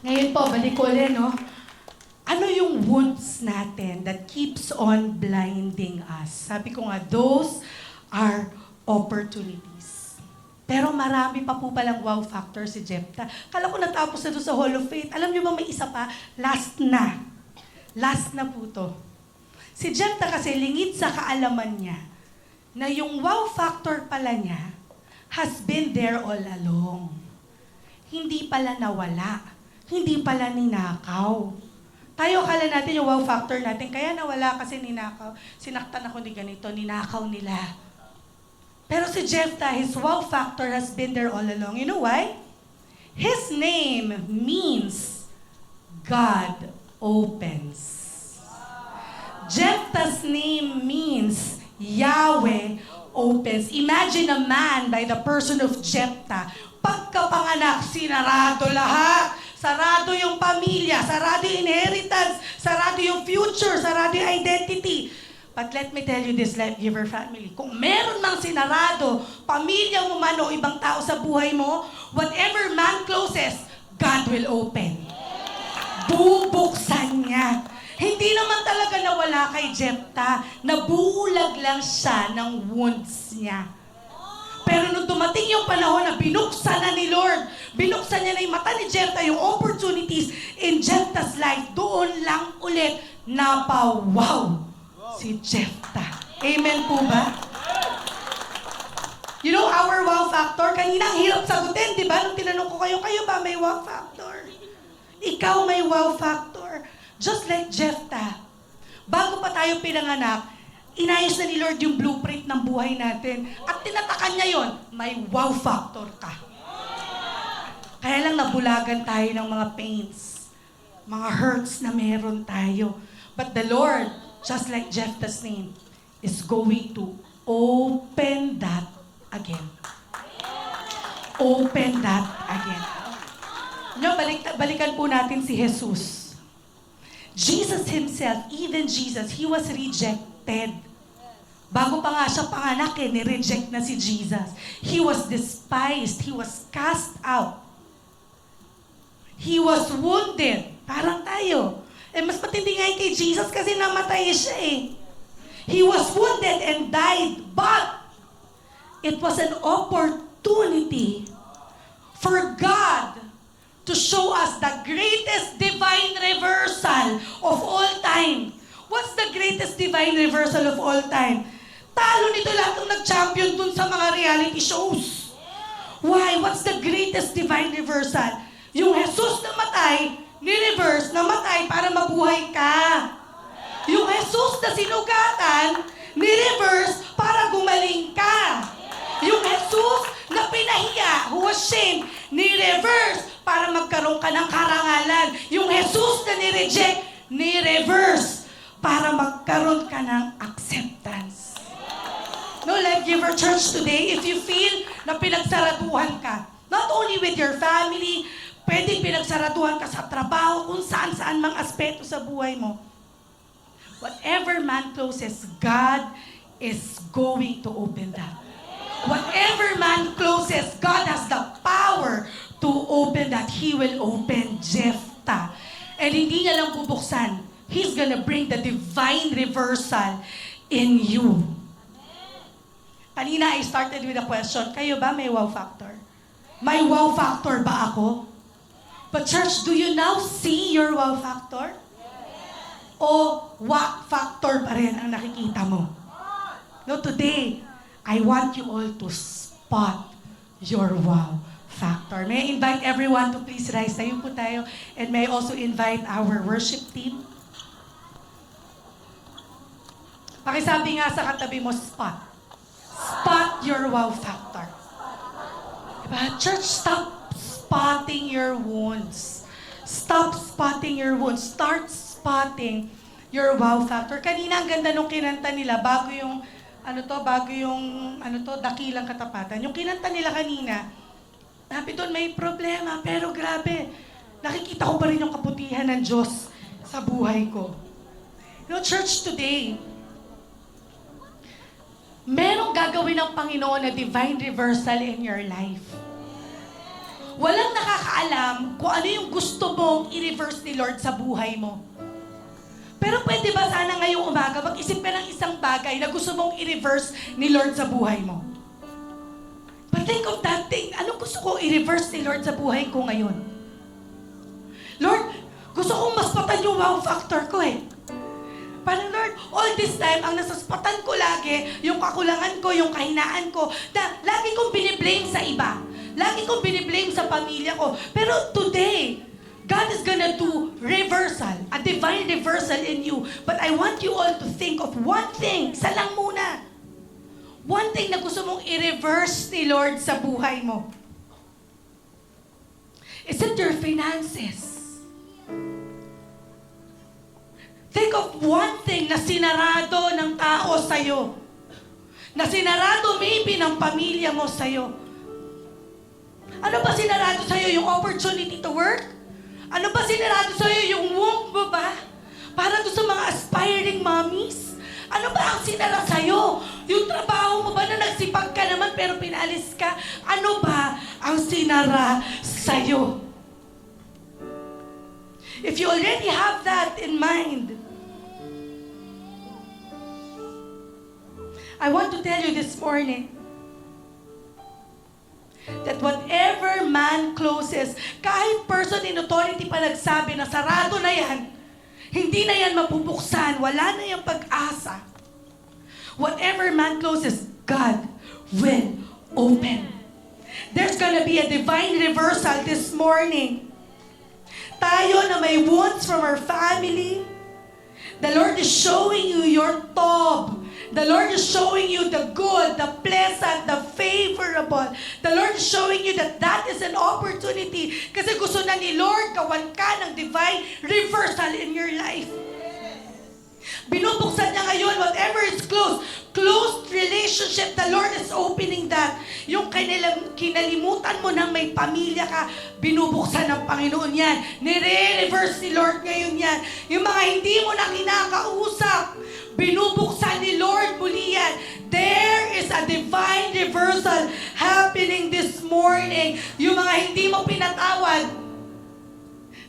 Ngayon po, balik ko ulit, no? Ano yung wounds natin that keeps on blinding us? Sabi ko nga, those are opportunities. Pero marami pa po palang wow factor si Jephthah. Kala ko natapos na doon sa Hall of Faith. Alam niyo ba may isa pa? Last na. Last na po to. Si Jephthah kasi lingid sa kaalaman niya na yung wow factor pala niya has been there all along. Hindi pala nawala. Hindi pala ninakaw. Tayo akala natin yung wow factor natin, kaya nawala kasi ninakaw. Sinaktan ako ni ganito, ninakaw nila. Pero si Jephthah, his wow factor has been there all along. You know why? His name means God opens. Jephthah's name means Yahweh opens. Imagine a man by the person of Jephthah. Pagkapanganak, sinarado lahat. Sarado yung pamilya, sarado yung inheritance, sarado yung future, sarado yung identity. But let me tell you this, Life Giver family, kung meron mang sinarado, pamilya mo man o ibang tao sa buhay mo, whatever man closes, God will open. Bubuksan niya. Hindi naman talaga nawala kay Jephthah, nabulag lang siya ng wounds niya. Pero nung dumating yung panahon na binuksan na ni Lord, binuksan niya na yung mata ni Jephthah, yung opportunities in Jephthah's life, doon lang ulit napawaw si Jephthah. Amen po ba? You know, our wow factor, kanina ang hirap sagutin, di ba? Nung tinanong ko kayo, kayo ba may wow factor? Ikaw may wow factor. Just like Jephthah. Bago pa tayo pinanganak, inayos na ni Lord yung blueprint ng buhay natin. At tinatakan niya yon, may wow factor ka. Kaya lang nabulagan tayo ng mga pains, mga hurts na meron tayo. But the Lord, just like Jephthah's name, is going to open that again. Open that again. No, balikan po natin si Jesus. Jesus himself, even Jesus, he was rejected. Bago pa nga siya panganak ni-reject na si Jesus. He was despised. He was cast out. He was wounded. Parang tayo. Mas matindi nga kay Jesus kasi namatay siya eh. He was wounded and died, but it was an opportunity for God to show us the greatest divine reversal of all time. What's the greatest divine reversal of all time? Talo nito lahat ng nag-champion dun sa mga reality shows. Why? What's the greatest divine reversal? Yung Jesus na matay, ni-reverse na matay para mabuhay ka. Yung Jesus na sinugatan, ni-reverse para gumaling ka. Yung Jesus na pinahiya, who was shamed, ni-reverse para magkaroon ka ng karangalan. Yung Jesus na ni-reject, ni-reverse para magkaroon ka ng acceptance. No, Life Giver Church today, if you feel na pinagsaraduhan ka, not only with your family, pwedeng pinagsaraduhan ka sa trabaho, kung saan-saan mang aspeto sa buhay mo. Whatever man closes, God is going to open that. Whatever man closes, God has the power to open that. He will open Jephthah. And hindi niya lang bubuksan. He's gonna bring the divine reversal in you. Kanina, I started with a question. Kayo ba may wow factor? May wow factor ba ako? But church, do you now see your wow factor? O what factor pa rin ang nakikita mo? No, today, I want you all to spot your wow factor. May I invite everyone to please rise. Tayo po tayo. And may I also invite our worship team. Pakisabi nga sa katabi mo, spot. Spot your wow factor. Diba? Church, stop spotting your wounds. Stop spotting your wounds. Start spotting your wow factor. Kanina, ang ganda nung kinanta nila, bago yung dakilang katapatan. Yung kinanta nila kanina, sabi doon, may problema, pero grabe, nakikita ko pa rin yung kaputihan ng Diyos sa buhay ko. You know, church, today, merong gagawin ng Panginoon na divine reversal in your life. Walang nakakaalam kung ano yung gusto mong i-reverse ni Lord sa buhay mo. Pero pwede ba sana ngayong umaga mag-isip ka ng isang bagay na gusto mong i-reverse ni Lord sa buhay mo? But think of that thing. Anong gusto kong i-reverse ni Lord sa buhay ko ngayon? Lord, gusto kong maspatan yung wow factor ko eh. Parang Lord, all this time, ang nasaspatan ko lagi, yung kakulangan ko, yung kahinaan ko, na lagi kong biniblame sa iba. Lagi kong biniblame sa pamilya ko. Pero today, God is gonna do reversal, a divine reversal in you. But I want you all to think of one thing, isa lang muna. One thing na gusto mong i-reverse ni Lord sa buhay mo. Is it your finances? Think of one thing na sinarado ng tao sa'yo. na sinarado maybe ng pamilya mo sa'yo. Ano ba sinarado sa'yo? Yung opportunity to work? Ano ba sinarado sa'yo? Yung womb mo ba? Para doon sa mga aspiring mommies? Ano ba ang sinara sa'yo? Yung trabaho mo ba na nagsipag ka naman pero pinalis ka? Ano ba ang sinara sa'yo? If you already have that in mind, I want to tell you this morning that whatever man closes, kahit person in authority pa nagsabi na sarado na yan, hindi na yan mabubuksan, wala na yung pag-asa. Whatever man closes, God will open. There's gonna be a divine reversal this morning. Tayo na may wounds from our family, the Lord is showing you your top. The Lord is showing you the good, the pleasant, the favorable. The Lord is showing you that that is an opportunity kasi gusto na ni Lord gawan ka ng divine reversal in your life. Binubuksan niya ngayon, whatever is closed relationship, the Lord is opening that. Yung kinalimutan mo na may pamilya ka, binubuksan ng Panginoon yan. Nire-reverse ni Lord ngayon yan. Yung mga hindi mo na kinakausap, binubuksan ni Lord muli yan. There is a divine reversal happening this morning. Yung mga hindi mo pinatawad,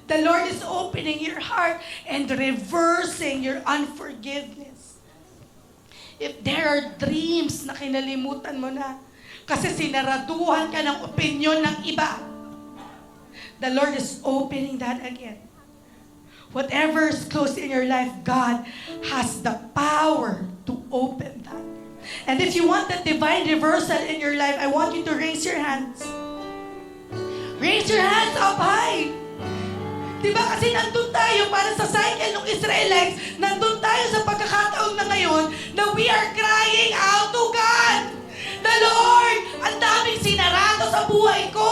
the Lord is opening your heart and reversing your unforgiveness. If there are dreams na kinalimutan mo na kasi sinaraduhan ka ng opinion ng iba, the Lord is opening that again. Whatever is closed in your life, God has the power to open that. And if you want that divine reversal in your life, I want you to raise your hands. Raise your hands up high. Diba kasi nandun tayo para sa cycle ng Israelites, nandun tayo sa pagkakataon na ngayon na we are crying out to God. The Lord, ang daming sinarado sa buhay ko.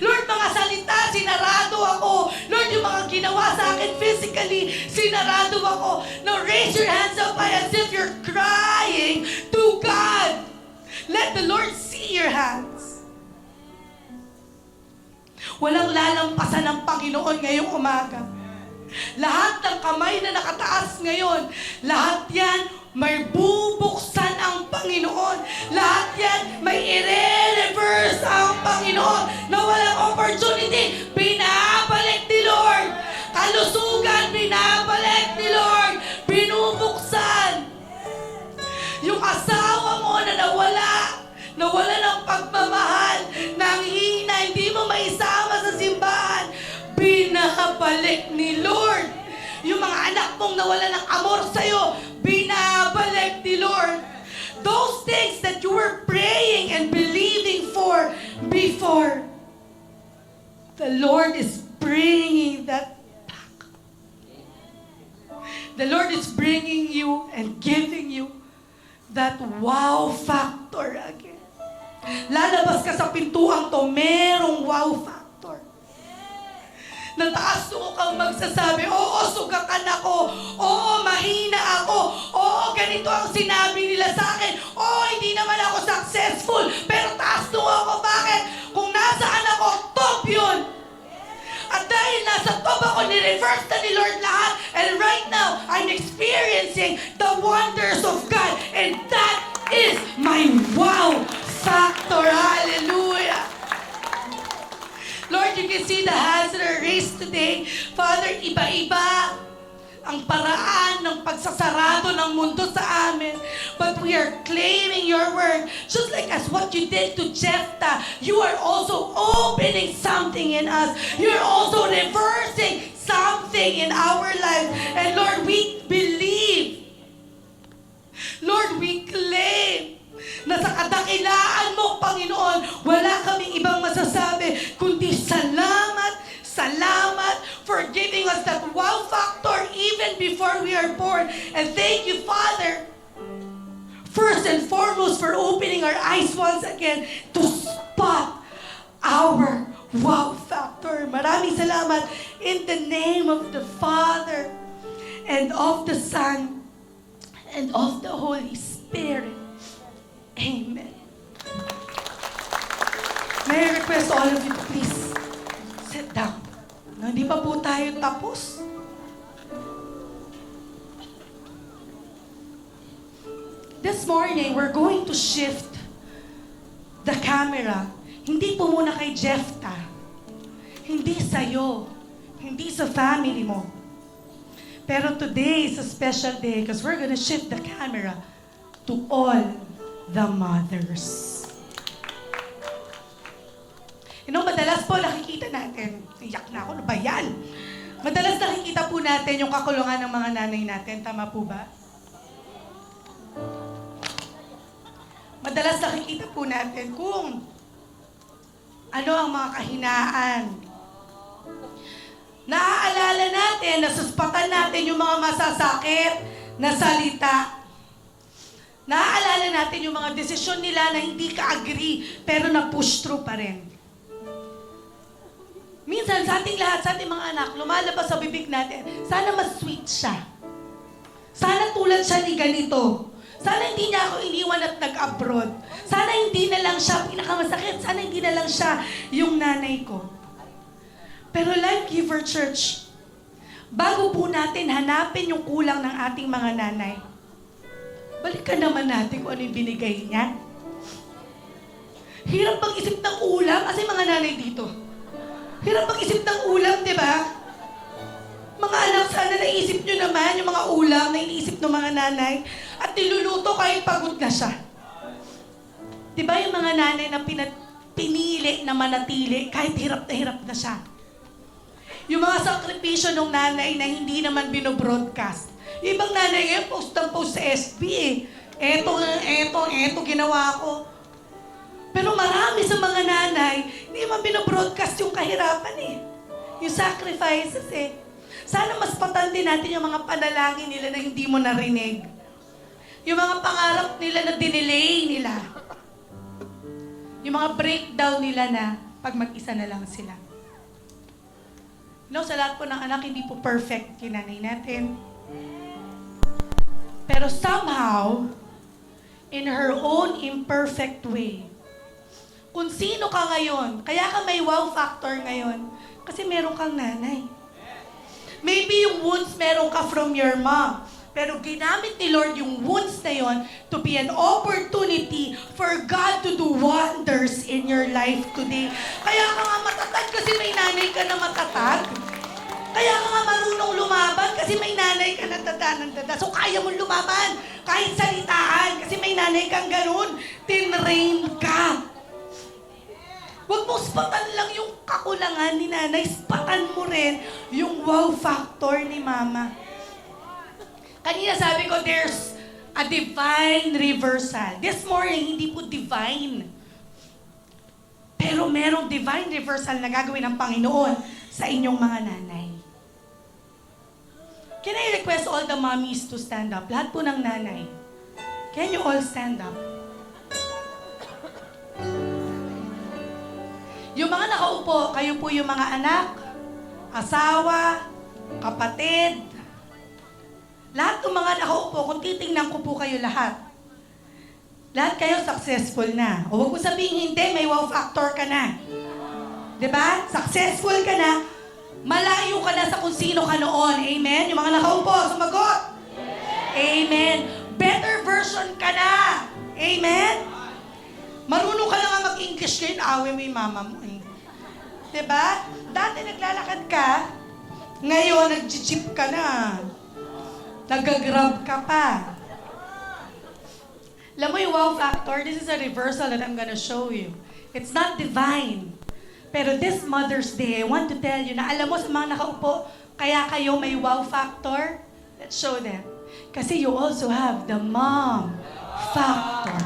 Lord, mga salita, sinarado ako. Lord, yung mga ginawa sa akin physically, sinarado ako. Now raise your hands up high as if you're crying to God. Let the Lord see your hands. Walang lalampasan ng Panginoon ngayong umaga. Lahat ng kamay na nakataas ngayon, lahat yan may bubuksan ang Panginoon. Lahat yan may i-reverse ang Panginoon na walang opportunity. Binabalik ni Lord. Kalusugan, binabalik ni Lord. Binubuksan. Yung asawa mo na nawala ng pagmamahal, nanghina, hindi mo maisama sa simbahan, binabalik ni Lord. Yung mga anak mong nawala ng amor sa'yo, binabalik ni Lord. Those things that you were praying and believing for before, the Lord is bringing that back. The Lord is bringing you and giving you that wow factor again. Lalabas ka sa pintuang to, merong wow factor. Nataas mo kang magsasabi, oo, sugatan ako. Oo, mahina ako. Oo, ganito ang sinabi nila sa akin. Oo, hindi naman ako successful. Pero taas mo ako. Bakit? Kung nasaan ako, top yun. At dahil nasa top ako, ni-reverse na ni Lord lahat. And right now, I'm experiencing the wonders of God. And that is my wow factor. Hallelujah. Lord, you can see the hands that are raised today. Father, iba-iba ang paraan ng pagsasarado ng mundo sa amin. But we are claiming your word. Just like as what you did to Jephthah, you are also opening something in us. You're also reversing something in our life. And Lord, we believe. Lord, we claim na sa kadakilaan mo, Panginoon, wala kaming ibang masasabi, kundi salamat, salamat for giving us that wow factor even before we are born. And thank you, Father, first and foremost for opening our eyes once again to spot our wow factor. Maraming salamat in the name of the Father and of the Son and of the Holy Spirit. all of you to please sit down. No, hindi pa po tayo tapos. This morning, we're going to shift the camera. Hindi po muna kay Jefta. Hindi sa'yo. Hindi sa family mo. Pero today is a special day because we're gonna shift the camera to all the mothers. You know, madalas po nakikita natin, iyak na ako, ano ba yan? Madalas nakikita po natin yung kakulungan ng mga nanay natin, tama po ba? Madalas nakikita po natin kung ano ang mga kahinaan. Naaalala natin, nasuspatan natin yung mga masasakit na salita. Naaalala natin yung mga desisyon nila na hindi ka-agree, pero na-push through pa rin. Minsan, sa ating lahat, sa ating mga anak, lumalabas sa bibig natin, sana mas sweet siya. Sana tulad siya ni ganito. Sana hindi niya ako iniwan at nag-abroad. Sana hindi na lang siya pinakamasakit. Sana hindi na lang siya yung nanay ko. Pero Life Giver Church, bago po natin hanapin yung kulang ng ating mga nanay, balikan naman natin kung ano yung binigay niya. Hirap mag-isip ng ulam, kasi mga nanay dito. Hirap mag-isip ng ulam, di ba? Mga anak, sana naisip nyo naman yung mga ulam na iniisip ng mga nanay at niluluto kahit pagod na siya. Di ba yung mga nanay na pinili na manatili kahit hirap na siya? Yung mga sakripisyo ng nanay na hindi naman binobroadcast. Yung ibang nanay ngayon, post sa SB eh. Eto, ginawa ko. Pero marami sa mga nanay, hindi man binobroadcast yung kahirapan eh. Yung sacrifices eh. Sana mas patandin natin yung mga panalangin nila na hindi mo narinig. Yung mga pangarap nila na dinelay nila. Yung mga breakdown nila na pag mag-isa na lang sila. No, sa lahat po ng anak, hindi po perfect kinanay natin. Pero somehow, in her own imperfect way, kung sino ka ngayon, kaya ka may wow factor ngayon, kasi meron kang nanay. Maybe yung wounds meron ka from your mom, pero ginamit ni Lord yung wounds na yon to be an opportunity for God to do wonders in your life today. Kaya ka nga matatag kasi may nanay ka na matatag. Kaya ka nga marunong lumaban kasi may nanay ka na dada. So kaya mong lumaban kahit salitaan kasi may nanay kang ganun. Tinrain ka. Huwag mo spatan lang yung kakulangan ni nanay. Spatan mo rin yung wow factor ni mama. Kanina sabi ko, there's a divine reversal. This morning, hindi po divine. Pero merong divine reversal na gagawin ng Panginoon sa inyong mga nanay. Can I request all the mommies to stand up? Lahat po ng nanay. Can you all stand up? Yung mga nakaupo, kayo po yung mga anak, asawa, kapatid. Lahat ng mga nakaupo, kung titingnan ko po kayo lahat kayo successful na. O huwag mo sabihin, hindi, may wow factor ka na. Diba? Successful ka na. Malayo ka na sa kung sino ka noon. Amen? Yung mga nakaupo, sumagot. Amen. Better version ka na. Amen? Marunong ka na nga mag-English ngayon, awe mo yung mama mo eh. Diba? Dati naglalakad ka, ngayon nag-jeep ka na. Nag-grab ka pa. Alam mo yung wow factor, this is a reversal that I'm gonna show you. It's not divine. Pero this Mother's Day, I want to tell you na alam mo sa mga nakaupo, kaya kayo may wow factor? Let's show them. Kasi you also have the mom factor.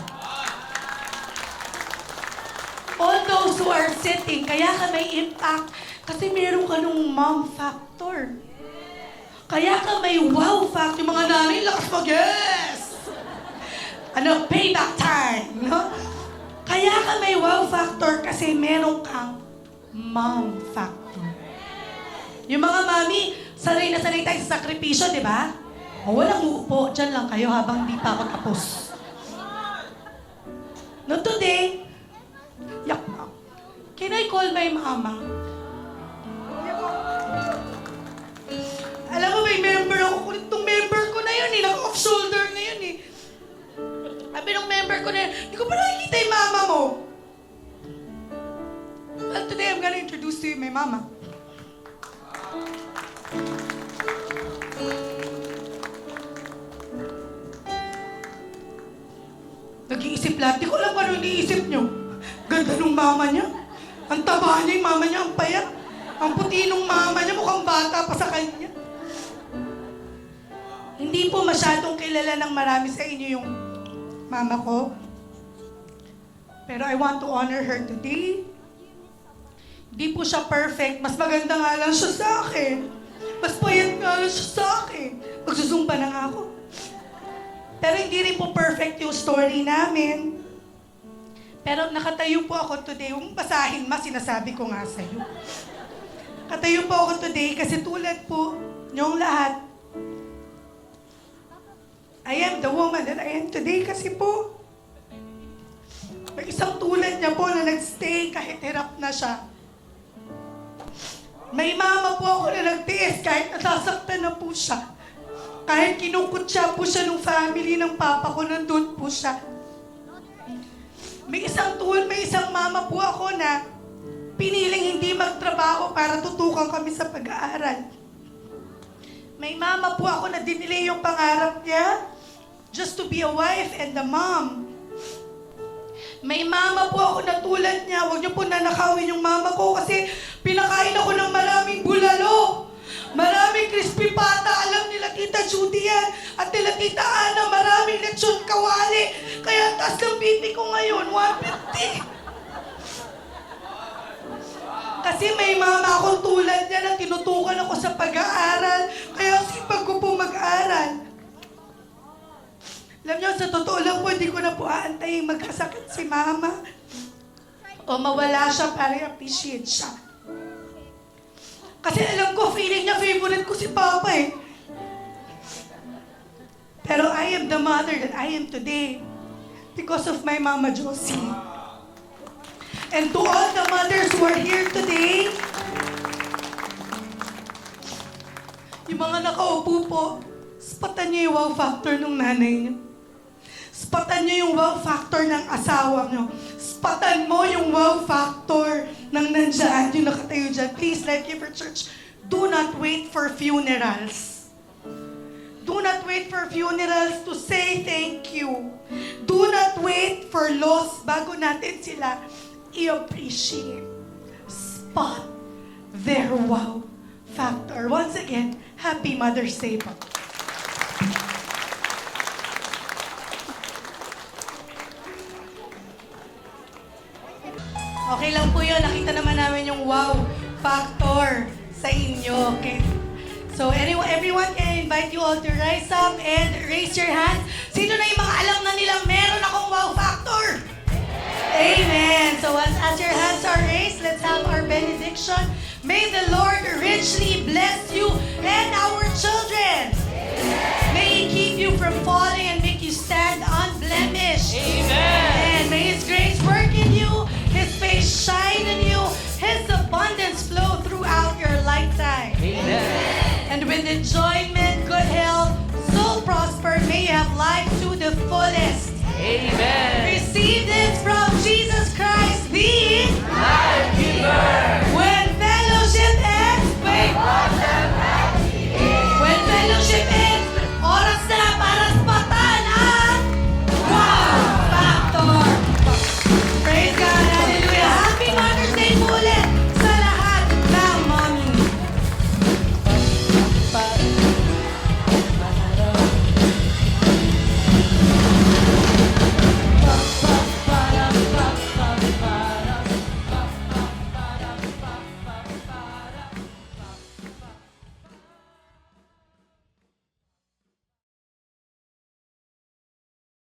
All those who are sitting, kaya ka may impact kasi meron ka nung mom factor. Kaya ka may wow factor. Yung mga nanay, lakas mag-yes! Payback time, no? Kaya ka may wow factor kasi meron kang mom factor. Yung mga mami, sanay na sanay tayo sa sakripisyo, di ba? O walang uupo, dyan lang kayo habang di pa ako tapos. No, today, can I call my mama. Alam mo, may member ako. Kulit tong member ko na yun eh. Naka-off-shoulder na yun eh. Sabi ng member ko na yun, hindi ko pa nakikita yung mama mo. Well, today I'm gonna introduce to you my mama. Nag-iisip lahat. Di ko alam paano iniisip nyo. Ganda nung mama niya. Ang taba niya, yung mama niya, ang payat. Ang puti nung mama niya, mukhang bata pa sa kanya. Hindi po masyadong kilala ng marami sa inyo yung mama ko. Pero I want to honor her today. Hindi po siya perfect. Mas maganda nga lang siya sa akin. Mas payat nga lang siya sa akin. Magsusumba na nga ako. Pero hindi rin po perfect yung story namin. Pero nakatayo po ako today. Huwag basahin ma, sinasabi ko nga sa'yo. Katayo po ako today kasi tulad po niyong lahat. I am the woman that I am today kasi po may isang tulad niya po na nagstay kahit hirap na siya. May mama po ako na nagtiis kahit nasasaktan na po siya. Kahit kinukutsa po siya ng family ng papa ko, nandun po siya. May isang mama po ako na piniling hindi magtrabaho para tutukan kami sa pag-aaral. May mama po ako na dinilay yung pangarap niya just to be a wife and a mom. May mama po ako na tulad niya, huwag niyo po nanakawin yung mama ko kasi pinakain ako ng maraming bulalo. Maraming crispy pata, alam nila Tita Judy yan. At nila Tita Ana, maraming lechon kawali. Kaya ang taas ng BP ko ngayon, 150. Kasi may mama akong tulad niya na tinutukan ako sa pag-aaral. Kaya sipag ko po mag-aaral. Alam niyo, sa totoo lang po, hindi ko na po aantayin magkasakit si mama. O mawala siya para i-appreciate siya. Kasi alam ko, feeling niya favorite ko si Papa eh. Pero I am the mother that I am today because of my Mama Josie. And to all the mothers who are here today, yung mga nakaupo po, spatan niyo yung wow factor ng nanay niyo. Spatan niyo yung wow factor ng asawa niyo. Spatan mo yung wow factor ng nandyan, yung nakatayo dyan. Please, Life Giver Church, do not wait for funerals. Do not wait for funerals to say thank you. Do not wait for loss bago natin sila i-appreciate. Spot their wow factor. Once again, Happy Mother's Day po. Okay lang po yun. Nakita naman namin yung wow factor sa inyo. Okay? So everyone can invite you all to rise up and raise your hands. Sino na yung mga alam na nilang meron akong wow factor? Amen. So as your hands are raised, let's have our benediction. May the Lord richly bless you and our children. May He keep you from falling and make you stand unblemished. Amen. And may His grace work in you, His face shine in you, His abundance flow throughout your lifetime. Amen. And with enjoyment, good health, soul prosper, may you have life to the fullest. Amen.